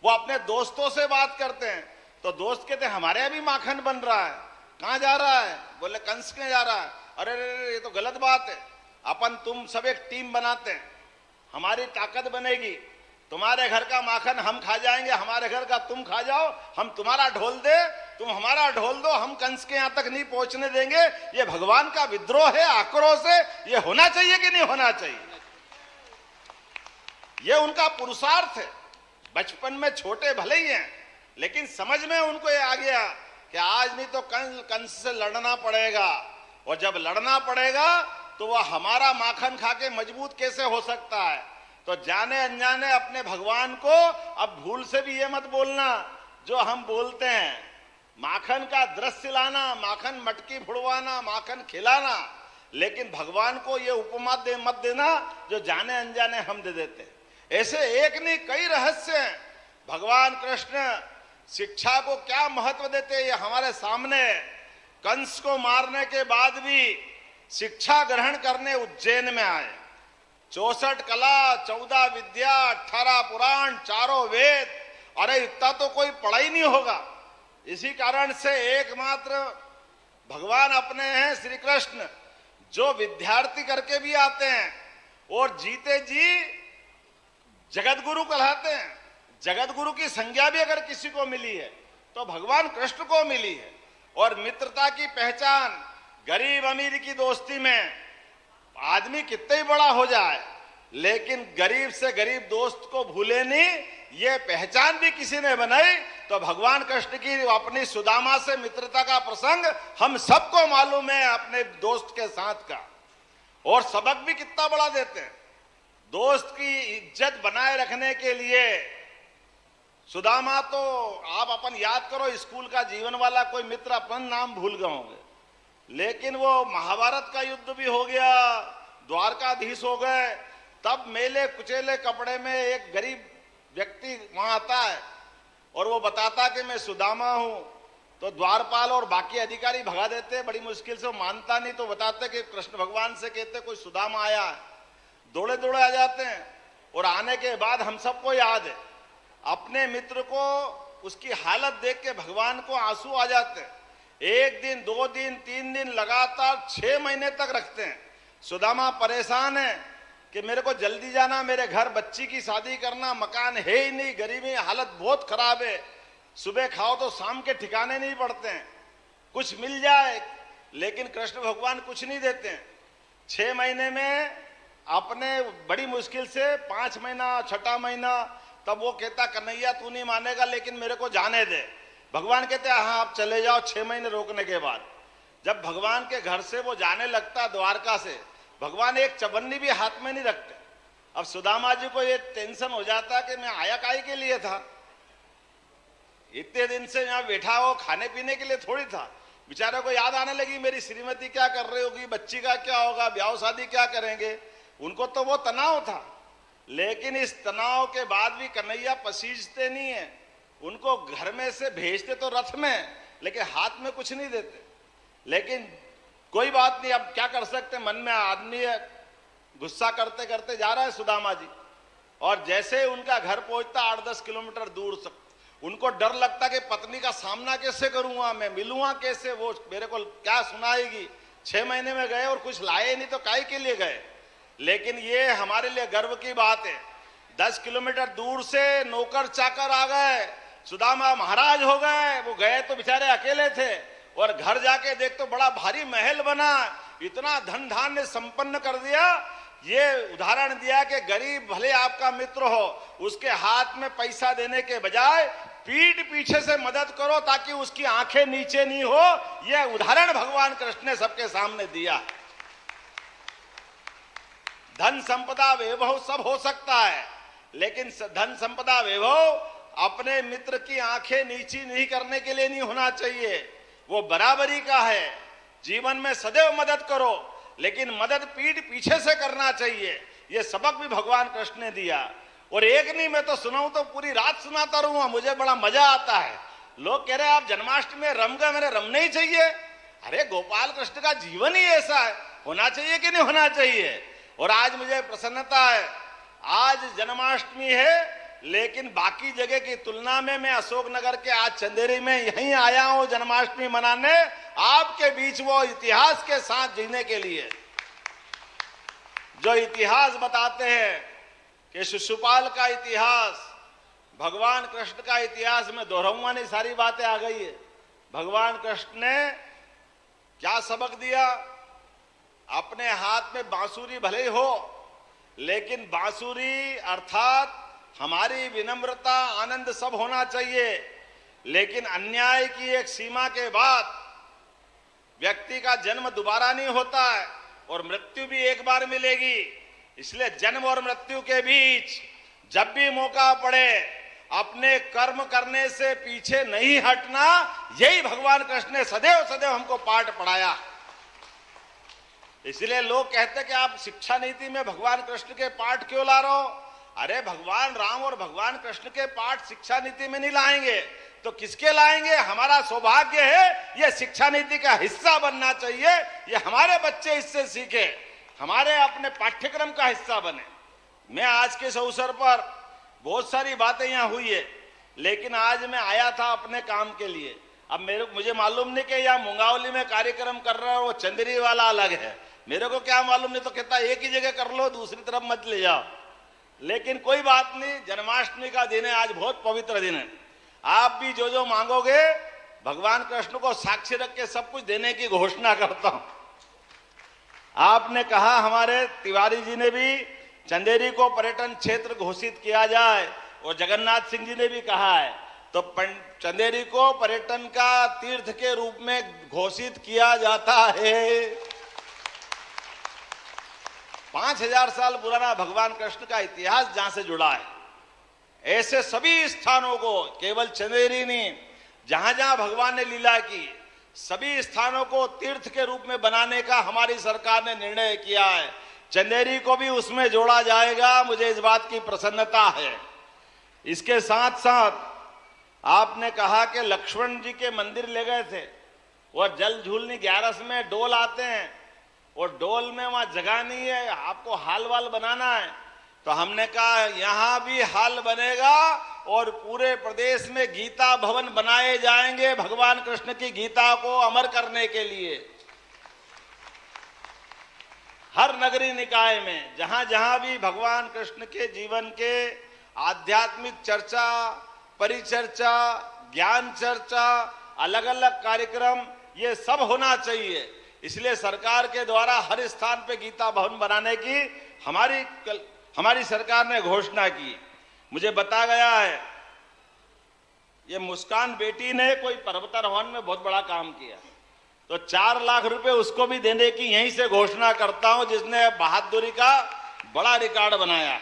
[SPEAKER 5] वो अपने दोस्तों से बात करते हैं तो दोस्त कहते हैं हमारे यहाँ भी माखन बन रहा है, कहाँ जा रहा है? बोले कंस के जा रहा है। अरे अरे ये तो गलत बात है। अपन तुम सब एक टीम बनाते हैं, हमारी ताकत बनेगी, तुम्हारे घर का माखन हम खा जाएंगे, हमारे घर का तुम खा जाओ, हम तुम्हारा ढोल दे, तुम हमारा ढोल दो, हम कंस के यहां तक नहीं पहुंचने देंगे। ये भगवान का विद्रोह है, आक्रोश है। ये होना चाहिए कि नहीं होना चाहिए? ये उनका पुरुषार्थ है। बचपन में छोटे भले ही हैं, लेकिन समझ में उनको ये आ गया कि आज नहीं तो कंस से लड़ना पड़ेगा, और जब लड़ना पड़ेगा तो वह हमारा माखन खा के मजबूत कैसे हो सकता है। तो जाने अनजाने अपने भगवान को अब भूल से भी ये मत बोलना जो हम बोलते हैं, माखन का दृश्य लाना, माखन मटकी फुड़वाना, माखन खिलाना, लेकिन भगवान को ये उपमा मत देना जो जाने अनजाने हम दे देते हैं। ऐसे एक नहीं कई रहस्य हैं। भगवान कृष्ण शिक्षा को क्या महत्व देते हैं ये हमारे सामने। कंस को मारने के बाद भी शिक्षा ग्रहण करने उज्जैन में आए। 64 कला, 14 विद्या, 18 पुराण, 4 वेद। अरे इतना तो कोई पढ़ा ही नहीं होगा। इसी कारण से एकमात्र भगवान अपने हैं श्री कृष्ण, जो विद्यार्थी करके भी आते हैं और जीते जी जगत गुरु कहलाते हैं। जगत गुरु की संज्ञा भी अगर किसी को मिली है तो भगवान कृष्ण को मिली है। और मित्रता की पहचान, गरीब अमीर की दोस्ती में आदमी कितना ही बड़ा हो जाए, लेकिन गरीब से गरीब दोस्त को भूले नहीं, ये पहचान भी किसी ने बनाई। तो भगवान कृष्ण की अपनी सुदामा से मित्रता का प्रसंग हम सबको मालूम है अपने दोस्त के साथ का, और सबक भी कितना बड़ा देते हैं। दोस्त की इज्जत बनाए रखने के लिए सुदामा, तो आप अपन याद करो स्कूल का जीवन वाला कोई मित्र, अपन नाम भूल गए होंगे, लेकिन वो महाभारत का युद्ध भी हो गया, द्वारकाधीश हो गए, तब मेले कुचेले कपड़े में एक गरीब व्यक्ति वहां आता है और वो बताता कि मैं सुदामा हूं। तो द्वारपाल और बाकी अधिकारी भगा देते, बड़ी मुश्किल से, मानता नहीं, तो बताते कि कृष्ण भगवान से कहते कोई सुदामा आया है। दौड़े दौड़े आ जाते हैं और आने के बाद हम सबको याद है अपने मित्र को, उसकी हालत देख के भगवान को आंसू आ जाते हैं। 1 दिन 2 दिन 3 दिन लगातार 6 महीने तक रखते हैं। सुदामा परेशान है कि मेरे को जल्दी जाना, मेरे घर बच्ची की शादी करना, मकान है ही नहीं, गरीबी, हालत बहुत खराब है, सुबह खाओ तो शाम के ठिकाने नहीं पड़ते हैं, कुछ मिल जाए। लेकिन कृष्ण भगवान कुछ नहीं देते हैं। 6 महीने में अपने बड़ी मुश्किल से 5 महीना, 6ठा महीना, तब वो कहता कन्हैया तू नहीं मानेगा लेकिन मेरे को जाने दे। भगवान कहते हाँ आप चले जाओ। 6 महीने रोकने के बाद जब भगवान के घर से वो जाने लगता द्वारका से, भगवान एक चवन्नी भी हाथ में नहीं रखते। अब सुदामा जी को ये टेंशन हो जाता कि मैं आया काहे के लिए था, इतने दिन से यहाँ बैठा हो, खाने पीने के लिए थोड़ी था। बेचारे को याद आने लगी मेरी श्रीमती क्या कर रही होगी, बच्ची का क्या होगा, ब्याह शादी क्या करेंगे। उनको तो वो तनाव था, लेकिन इस तनाव के बाद भी कन्हैया पसीजते नहीं है। उनको घर में से भेजते तो रथ में, लेकिन हाथ में कुछ नहीं देते। लेकिन कोई बात नहीं, अब क्या कर सकते, मन में आदमी है, गुस्सा करते करते जा रहा है सुदामा जी। और जैसे उनका घर पहुंचता 8-10 किलोमीटर दूर से, उनको डर लगता कि पत्नी का सामना कैसे करूंगा, मैं मिलूंगा कैसे, वो मेरे को क्या सुनाएगी। 6 महीने में गए और कुछ लाए नहीं तो काहे के लिए गए। लेकिन ये हमारे लिए गर्व की बात है, 10 किलोमीटर दूर से नौकर चाकर आ गए, सुदामा महाराज हो गए। वो गए तो बेचारे अकेले थे, और घर जाके देख तो बड़ा भारी महल बना, इतना धन धान्य संपन्न कर दिया। ये उदाहरण दिया कि गरीब भले आपका मित्र हो, उसके हाथ में पैसा देने के बजाय पीठ पीछे से मदद करो ताकि उसकी आंखें नीचे नहीं हो। यह उदाहरण भगवान कृष्ण ने सबके सामने दिया। धन संपदा वैभव सब हो सकता है, लेकिन धन संपदा वैभव अपने मित्र की आंखें नीची नहीं करने के लिए नहीं होना चाहिए। वो बराबरी का है। जीवन में सदैव मदद करो, लेकिन मदद पीठ पीछे से करना चाहिए। ये सबक भी भगवान कृष्ण ने दिया। और एक नहीं, मैं तो सुनाऊं तो पूरी रात सुनाता रहूंगा, मुझे बड़ा मजा आता है। लोग कह रहे हैं आप जन्माष्टमी में रम गए, मेरे रमना ही चाहिए। अरे गोपाल कृष्ण का जीवन ही ऐसा है, होना चाहिए कि नहीं होना चाहिए। और आज मुझे प्रसन्नता है, आज जन्माष्टमी है, लेकिन बाकी जगह की तुलना में मैं अशोकनगर के आज चंदेरी में यहीं आया हूं जन्माष्टमी मनाने, आपके बीच वो इतिहास के साथ जीने के लिए। जो इतिहास बताते हैं कि शिशुपाल का इतिहास, भगवान कृष्ण का इतिहास, में दोहराऊंगा नहीं, सारी बातें आ गई है। भगवान कृष्ण ने क्या सबक दिया? अपने हाथ में बांसुरी भले ही हो, लेकिन बांसुरी अर्थात हमारी विनम्रता, आनंद सब होना चाहिए, लेकिन अन्याय की एक सीमा के बाद व्यक्ति का जन्म दोबारा नहीं होता है और मृत्यु भी एक बार मिलेगी। इसलिए जन्म और मृत्यु के बीच जब भी मौका पड़े अपने कर्म करने से पीछे नहीं हटना, यही भगवान कृष्ण ने सदैव सदैव हमको पाठ पढ़ाया। इसलिए लोग कहते कि आप शिक्षा नीति में भगवान कृष्ण के पाठ क्यों ला रहे हो? अरे भगवान राम और भगवान कृष्ण के पाठ शिक्षा नीति में नहीं लाएंगे तो किसके लाएंगे? हमारा सौभाग्य है ये शिक्षा नीति का हिस्सा बनना चाहिए। ये हमारे बच्चे इससे सीखे, हमारे अपने पाठ्यक्रम का हिस्सा बने। मैं आज के इस अवसर पर बहुत सारी बातें यहाँ हुई है, लेकिन आज मैं आया था अपने काम के लिए। अब मुझे मालूम नहीं कि यहाँ मुंगावली में कार्यक्रम कर रहा है, वो चंदेरी वाला अलग है, मेरे को क्या मालूम। नहीं तो कहता एक ही जगह कर लो, दूसरी तरफ मत ले जाओ। लेकिन कोई बात नहीं, जन्माष्टमी का दिन है, आज बहुत पवित्र दिन है। आप भी जो जो मांगोगे भगवान कृष्ण को साक्षी रख के सब कुछ देने की घोषणा करता हूं। आपने कहा, हमारे तिवारी जी ने भी चंदेरी को पर्यटन क्षेत्र घोषित किया जाए, और जगन्नाथ सिंह जी ने भी कहा है, तो चंदेरी को पर्यटन का तीर्थ के रूप में घोषित किया जाता है। 5000 साल पुराना भगवान कृष्ण का इतिहास जहां से जुड़ा है, ऐसे सभी स्थानों को, केवल चंदेरी नहीं, जहां जहां भगवान ने लीला की, सभी स्थानों को तीर्थ के रूप में बनाने का हमारी सरकार ने निर्णय किया है। चंदेरी को भी उसमें जोड़ा जाएगा, मुझे इस बात की प्रसन्नता है। इसके साथ साथ आपने कहा कि लक्ष्मण जी के मंदिर ले गए थे, और जल झूलनी 11 में डोल आते हैं, और डोल में वहां जगह नहीं है, आपको हाल वाल बनाना है। तो हमने कहा यहां भी हाल बनेगा, और पूरे प्रदेश में गीता भवन बनाए जाएंगे भगवान कृष्ण की गीता को अमर करने के लिए। हर नगरी निकाय में जहां जहां भी भगवान कृष्ण के जीवन के आध्यात्मिक चर्चा, परिचर्चा, ज्ञान चर्चा, अलग अलग कार्यक्रम, ये सब होना चाहिए। इसलिए सरकार के द्वारा हर स्थान पे गीता भवन बनाने की हमारी सरकार ने घोषणा की। मुझे बताया गया है, ये मुस्कान बेटी ने कोई पर्वतारोहण में बहुत बड़ा काम किया, तो 4 लाख रुपए उसको भी देने की यहीं से घोषणा करता हूं, जिसने बहादुरी का बड़ा रिकॉर्ड बनाया।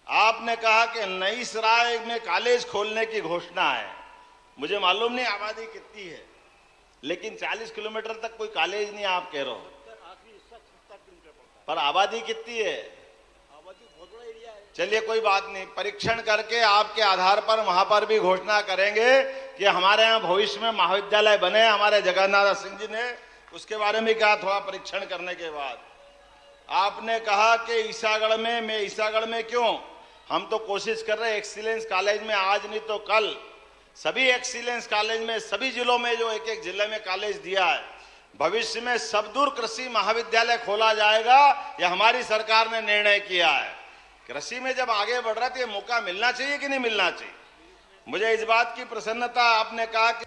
[SPEAKER 5] आपने कहा कि नई सराय में कॉलेज खोलने की घोषणा है। मुझे मालूम नहीं आबादी कितनी है, लेकिन 40 किलोमीटर तक कोई कॉलेज नहीं, आप कह रहे हो, पर आबादी कितनी है? चलिए कोई बात नहीं, परीक्षण करके आपके आधार पर वहां पर भी घोषणा करेंगे कि हमारे यहाँ भविष्य में महाविद्यालय बने। हमारे जगन्नाथ सिंह जी ने उसके बारे में कहा, थोड़ा परीक्षण करने के बाद। आपने कहा कि ईसागढ़ में, मैं ईसागढ़ में क्यों, हम तो कोशिश कर रहे हैं एक्सीलेंस कॉलेज में, आज नहीं तो कल सभी एक्सीलेंस कॉलेज में, सभी जिलों में जो एक एक जिले में कॉलेज दिया है, भविष्य में सबदूर कृषि महाविद्यालय खोला जाएगा। यह हमारी सरकार ने निर्णय किया है। कृषि में जब आगे बढ़ रहा है तो ये मौका मिलना चाहिए कि नहीं मिलना चाहिए? मुझे इस बात की प्रसन्नता, आपने कहा कि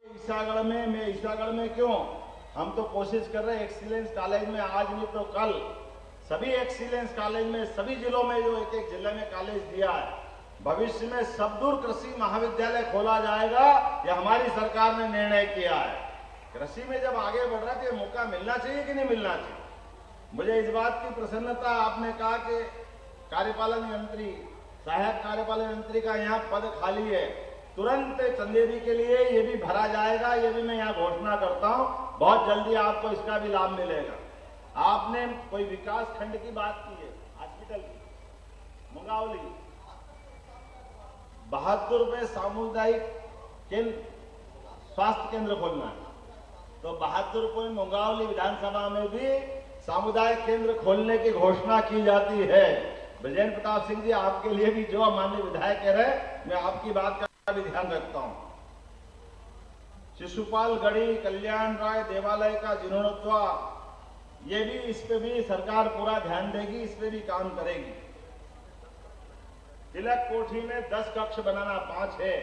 [SPEAKER 5] मैं ईसागढ़ में क्यों, हम तो कोशिश कर रहे हैं एक्सीलेंस कॉलेज में आज नहीं तो कल सभी एक्सीलेंस कॉलेज में सभी जिलों में जो एक एक जिले में कॉलेज दिया है, भविष्य में सबदूर कृषि महाविद्यालय खोला जाएगा, यह हमारी सरकार ने निर्णय किया है। कृषि में जब आगे बढ़ रहा है तो मौका मिलना चाहिए कि नहीं मिलना चाहिए। मुझे इस बात की प्रसन्नता, आपने कहा कि कार्यपालन मंत्री, सहायक कार्यपालन मंत्री का यहाँ पद खाली है, तुरंत चंदेरी के लिए ये भी भरा जाएगा, ये भी मैं यहाँ घोषणा करता हूँ। बहुत जल्दी आपको इसका भी लाभ मिलेगा। आपने कोई विकास खंड की बात की है, हॉस्पिटल की, मुंगावली 72 रुपए सामुदायिक केंद्र स्वास्थ्य केंद्र खोलना है, तो 72 रुपए मुंगावली विधानसभा में भी सामुदायिक केंद्र खोलने की घोषणा की जाती है। ब्रजेंद्र प्रताप सिंह जी, आपके लिए भी जो माननीय विधायक कह रहे, मैं आपकी बात का भी ध्यान रखता हूं। शिशुपाल गढ़ी कल्याण राय देवालय का जीर्णोद्धार, ये भी, इस पे भी सरकार पूरा ध्यान देगी, इस पे भी काम करेगी। तिलक कोठी में 10 कक्ष बनाना, 5 है,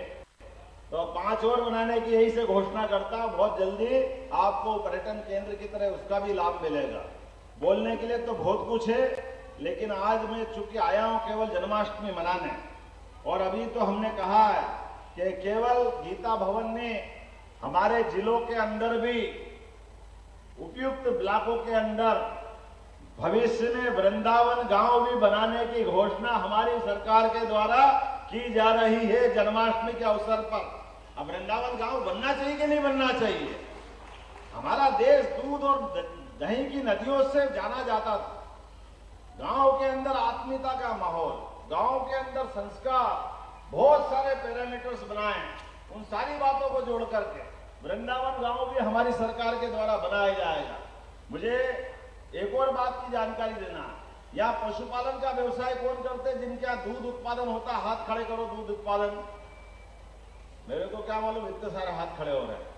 [SPEAKER 5] तो 5 और बनाने की यही से घोषणा करता हूं। बहुत जल्दी आपको पर्यटन केंद्र की तरह उसका भी लाभ मिलेगा। बोलने के लिए तो बहुत कुछ है, लेकिन आज मैं चूंकि आया हूं केवल जन्माष्टमी मनाने, और अभी तो हमने कहा है कि केवल गीता भवन ने हमारे जिलों के अंदर भी उपयुक्त ब्लॉकों के अंदर भविष्य में वृंदावन गांव भी बनाने की घोषणा हमारी सरकार के द्वारा की जा रही है जन्माष्टमी के अवसर पर। अब वृंदावन गांव बनना चाहिए कि नहीं बनना चाहिए? हमारा देश दूध और दही की नदियों से जाना जाता था। गांव के अंदर आत्मीयता का माहौल, गांव के अंदर संस्कार, बहुत सारे पैरामीटर्स बनाए, उन सारी बातों को जोड़ करके वृंदावन गांव भी हमारी सरकार के द्वारा बनाया जाएगा। मुझे एक और बात की जानकारी देना है, यहाँ पशुपालन का व्यवसाय कौन करते हैं? जिनके यहाँ दूध उत्पादन होता है, हाथ खड़े करो। दूध उत्पादन, मेरे को क्या मालूम इतने सारे हाथ खड़े हो रहे हैं।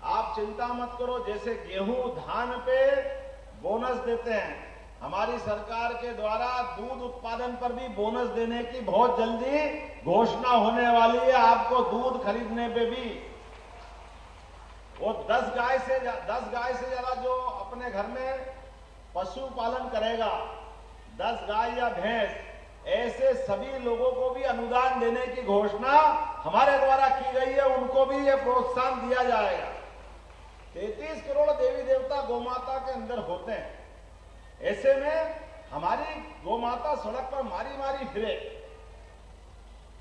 [SPEAKER 5] आप चिंता मत करो, जैसे गेहूं धान पे बोनस देते हैं, हमारी सरकार के द्वारा दूध उत्पादन पर भी बोनस देने की बहुत जल्दी घोषणा होने वाली है। आपको दूध खरीदने पे भी वो 10 गाय से ज्यादा जो अपने घर में पशु पालन करेगा, 10 गाय या भैंस, ऐसे सभी लोगों को भी अनुदान देने की घोषणा हमारे द्वारा की गई है। उनको भी ये प्रोत्साहन दिया जाएगा। 33 करोड़ देवी देवता गौमाता के अंदर होते हैं, ऐसे में हमारी गौमाता सड़क पर मारी मारी फिरे,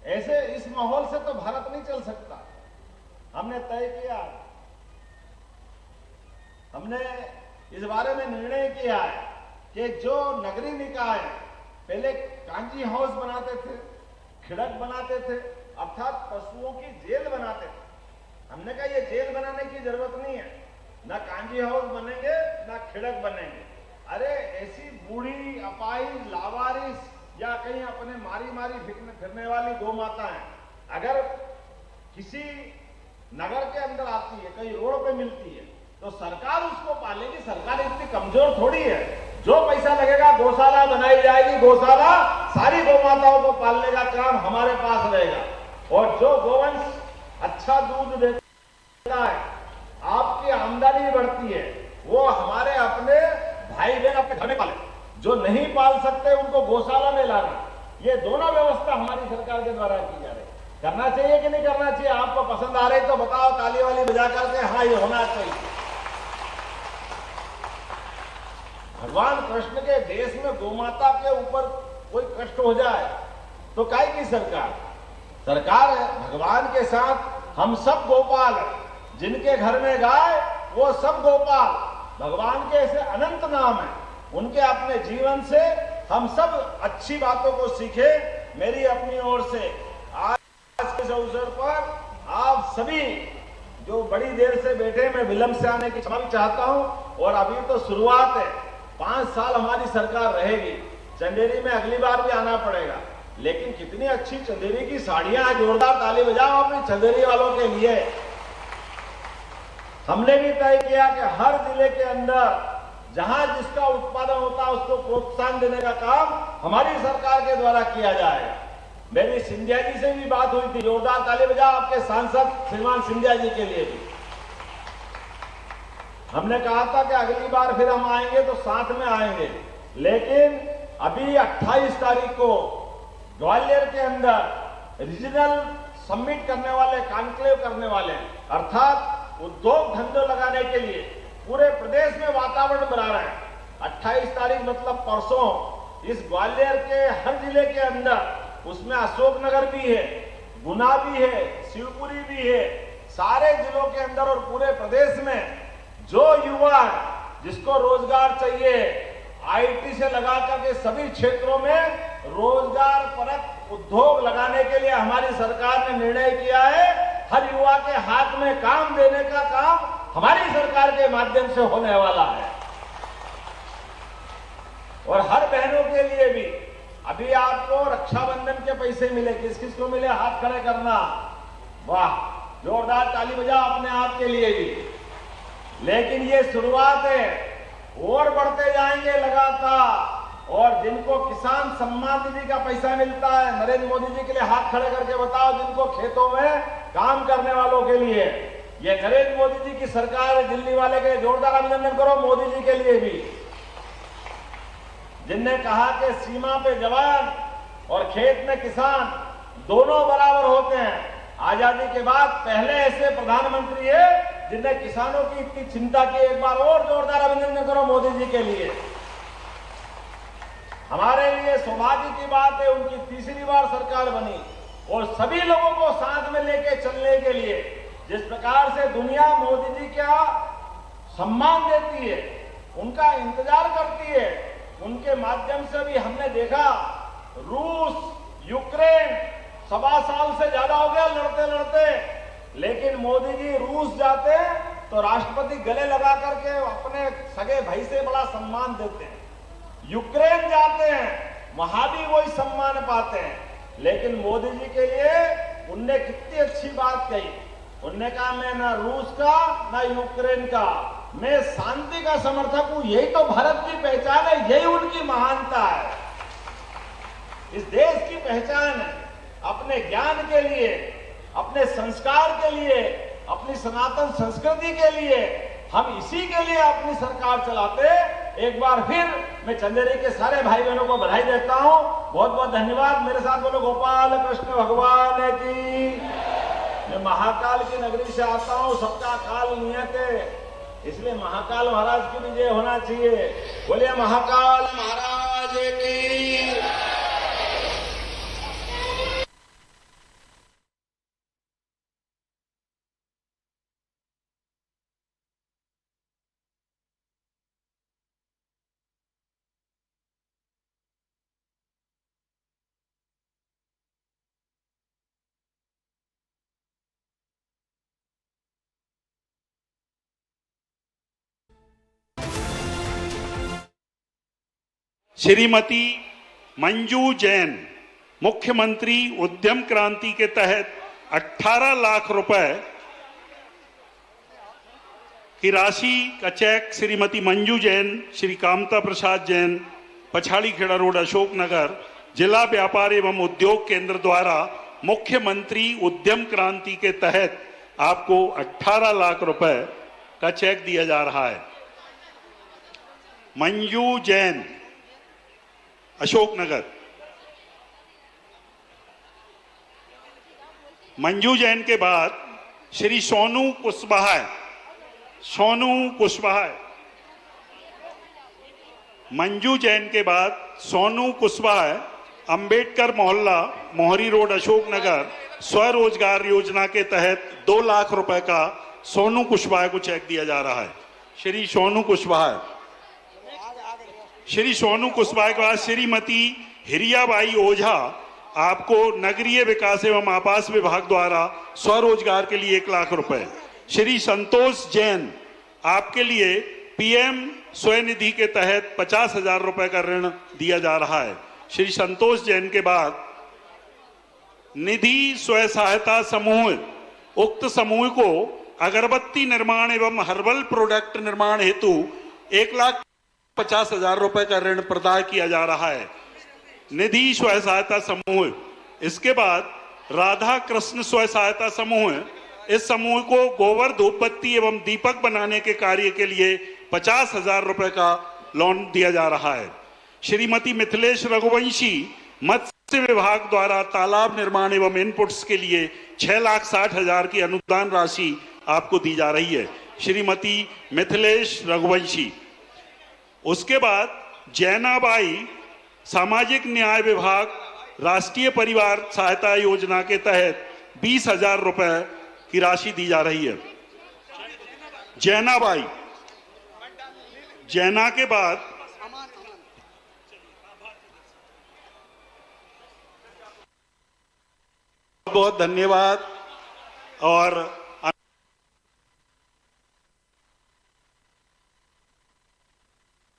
[SPEAKER 5] ऐसे इस माहौल से तो भारत नहीं चल सकता। हमने तय किया, हमने इस बारे में निर्णय किया है कि जो नगरीय निकाय पहले कांजी हाउस बनाते थे, खिड़क बनाते थे, अर्थात पशुओं की जेल बनाते थे, हमने कहा ये जेल बनाने की जरूरत नहीं है, ना कांजी हाउस बनेंगे ना खिड़क बनेंगे। अरे ऐसी बूढ़ी अपाहिज लावारिस या कहीं अपने मारी मारी फिरने वाली गौ माता है, अगर किसी नगर के अंदर आती है, कहीं रोड पे मिलती है, तो सरकार उसको पालेगी। सरकार इतनी कमजोर थोड़ी है, जो पैसा लगेगा गौशाला बनाई जाएगी, गौशाला सारी गौ माताओं को पालने का काम हमारे पास रहेगा। और जो गोवंश अच्छा दूध देता है, आपकी आमदनी बढ़ती है, वो हमारे अपने भाई बहन अपने घर में पाले, जो नहीं पाल सकते उनको गौशाला में लाना, ये दोनों व्यवस्था हमारी सरकार के द्वारा की जा रही है। करना चाहिए कि नहीं करना चाहिए? आपको पसंद आ रही तो बताओ, ताली वाली बजा करके हाँ ये होना चाहिए। भगवान कृष्ण के देश में गोमाता के ऊपर कोई कष्ट हो जाए तो काय की सरकार है। भगवान के साथ हम सब गोपाल हैं, जिनके घर में गाय वो सब गोपाल। भगवान के ऐसे अनंत नाम हैं, उनके अपने जीवन से हम सब अच्छी बातों को सीखे। मेरी अपनी ओर से आज के इस अवसर पर आप सभी जो बड़ी देर से बैठे, मैं विलंब से आने की क्षमा भी चाहता हूं। और अभी तो शुरुआत है, 5 साल हमारी सरकार रहेगी, चंदेरी में अगली बार भी आना पड़ेगा। लेकिन कितनी अच्छी चंदेरी की साड़ियां, जोरदार ताली बजाओ अपनी चंदेरी वालों के लिए। हमने भी तय किया कि हर जिले के अंदर जहां जिसका उत्पादन होता है उसको प्रोत्साहन देने का काम हमारी सरकार के द्वारा किया जाएगा। मेरी सिंधिया जी से भी बात हुई थी, जोरदार ताली बजाओ आपके सांसद श्रीमान सिंधिया जी के लिए भी। हमने कहा था कि अगली बार फिर हम आएंगे तो साथ में आएंगे, लेकिन अभी 28 तारीख को ग्वालियर के अंदर रीजनल समिट करने वाले, कॉन्क्लेव करने वाले, अर्थात उद्योग धंधे लगाने के लिए पूरे प्रदेश में वातावरण बना रहे हैं। 28 तारीख मतलब परसों इस ग्वालियर के हर जिले के अंदर, उसमें अशोकनगर भी है, गुना भी है, शिवपुरी भी है, सारे जिलों के अंदर और पूरे प्रदेश में जो युवा जिसको रोजगार चाहिए, आईटी से लगा करके सभी क्षेत्रों में रोजगार परक उद्योग लगाने के लिए हमारी सरकार ने निर्णय किया है। हर युवा के हाथ में काम देने का काम हमारी सरकार के माध्यम से होने वाला है। और हर बहनों के लिए भी अभी आपको रक्षाबंधन के पैसे मिले, किस किस को मिले हाथ खड़े करना, वाह, जोरदार ताली बजाओ अपने आप के लिए भी। लेकिन ये शुरुआत है, और बढ़ते जाएंगे लगातार। और जिनको किसान सम्मान निधि का पैसा मिलता है, नरेंद्र मोदी जी के लिए हाथ खड़े करके बताओ, जिनको खेतों में काम करने वालों के लिए, ये नरेंद्र मोदी जी की सरकार है, दिल्ली वाले के लिए जोरदार अभिनंदन करो, मोदी जी के लिए भी, जिनने कहा कि सीमा पे जवान और खेत में किसान दोनों बराबर होते हैं। आजादी के बाद पहले ऐसे प्रधानमंत्री है जिनने किसानों की इतनी चिंता की। एक बार और जोरदार अभिनंदन करो मोदी जी के लिए। हमारे लिए सौभाग्य की बात है, उनकी तीसरी बार सरकार बनी और सभी लोगों को साथ में लेके चलने के लिए जिस प्रकार से दुनिया मोदी जी का सम्मान देती है, उनका इंतजार करती है, उनके माध्यम से भी हमने देखा रूस, यूक्रेन 1.25 साल से ज्यादा हो गया लड़ते लड़ते, लेकिन मोदी जी रूस जाते तो राष्ट्रपति गले लगा करके अपने सगे भाई से बड़ा सम्मान देते हैं। यूक्रेन जाते हैं, वहां भी वही सम्मान पाते हैं। लेकिन मोदी जी के लिए उनने कितनी अच्छी बात कही, उनने कहा मैं ना रूस का ना यूक्रेन का, मैं शांति का समर्थक हूं। यही तो भारत की पहचान है, यही उनकी महानता है, इस देश की पहचान है। अपने ज्ञान के लिए, अपने संस्कार के लिए, अपनी सनातन संस्कृति के लिए, हम इसी के लिए अपनी सरकार चलाते। एक बार फिर मैं चंदेरी के सारे भाई बहनों को बधाई देता हूं, बहुत बहुत धन्यवाद। मेरे साथ बोलो गोपाल कृष्ण भगवान की। मैं महाकाल की नगरी से आता हूं, सबका काल नियत है, इसलिए महाकाल महाराज की भी जय होना चाहिए। बोलिए महाकाल महाराज की।
[SPEAKER 2] श्रीमती मंजू जैन मुख्यमंत्री उद्यम क्रांति के तहत 18 लाख रुपए की राशि का चेक श्रीमती मंजू जैन, श्री कामता प्रसाद जैन, पछाड़ी खेड़ा रोड, अशोकनगर, जिला व्यापार एवं उद्योग केंद्र द्वारा मुख्यमंत्री उद्यम क्रांति के तहत आपको 18 लाख रुपए का चेक दिया जा रहा है। मंजू जैन, अशोकनगर। मंजू जैन के बाद श्री सोनू कुशवाहा, मंजू जैन के बाद सोनू कुशवाहा, अंबेडकर मोहल्ला, मोहरी रोड, अशोकनगर, स्वरोजगार योजना के तहत 2 लाख रुपए का सोनू कुशवाहा को चेक दिया जा रहा है। श्री सोनू कुशवाहा के बाद श्रीमती हिरियाबाई ओझा, आपको नगरीय विकास एवं आवास विभाग द्वारा स्वरोजगार के लिए 1 लाख रुपए। श्री संतोष जैन, आपके लिए पीएम स्वनिधि के तहत 50,000 रुपए का ऋण दिया जा रहा है। श्री संतोष जैन के बाद निधि स्वयं सहायता समूह, उक्त समूह को अगरबत्ती निर्माण एवं हर्बल प्रोडक्ट निर्माण हेतु 1,50,000 रुपए का ऋण प्रदान किया जा रहा है। निधि स्वयं सहायता समूह इसके बाद राधा कृष्ण स्वयं सहायता समूह है। इस समूह को गोबर, धूपबत्ती एवं दीपक बनाने के कार्य के लिए 50,000 रुपए का लोन दिया जा रहा है। श्रीमती मिथिलेश रघुवंशी मत्स्य विभाग द्वारा तालाब निर्माण एवं इनपुट्स के लिए 6,60,000 की अनुदान राशि आपको दी जा रही है। श्रीमती मिथिलेश रघुवंशी। उसके बाद जैनाबाई सामाजिक न्याय विभाग राष्ट्रीय परिवार सहायता योजना के तहत 20,000 रुपए की राशि दी जा रही है। जैनाबाई। जैना के बाद बहुत धन्यवाद। और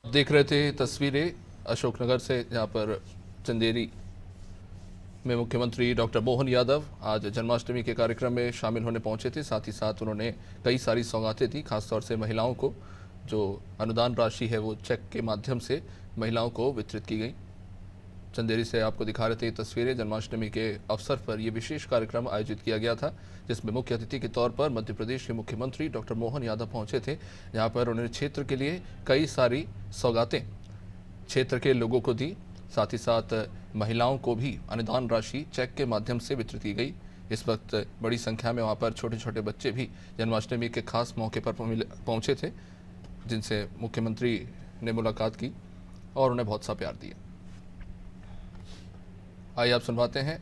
[SPEAKER 6] देख रहे थे तस्वीरें अशोकनगर से, जहां पर चंदेरी में मुख्यमंत्री डॉक्टर मोहन यादव आज जन्माष्टमी के कार्यक्रम में शामिल होने पहुंचे थे। साथ ही साथ उन्होंने कई सारी सौगातें दी, खासतौर से महिलाओं को। जो अनुदान राशि है वो चेक के माध्यम से महिलाओं को वितरित की गई। चंदेरी से आपको दिखा रहे थे ये तस्वीरें। जन्माष्टमी के अवसर पर यह विशेष कार्यक्रम आयोजित किया गया था, जिसमें मुख्य अतिथि के तौर पर मध्य प्रदेश के मुख्यमंत्री डॉक्टर मोहन यादव पहुंचे थे, जहां पर उन्होंने क्षेत्र के लिए कई सारी सौगातें क्षेत्र के लोगों को दी। साथ ही साथ महिलाओं को भी अनुदान राशि चेक के माध्यम से वितरित की गई। इस वक्त बड़ी संख्या में वहां पर छोटे छोटे बच्चे भी जन्माष्टमी के खास मौके पर पहुंचे थे, जिनसे मुख्यमंत्री ने मुलाकात की और उन्हें बहुत सा प्यार दिया। आइए आप सुनवाते हैं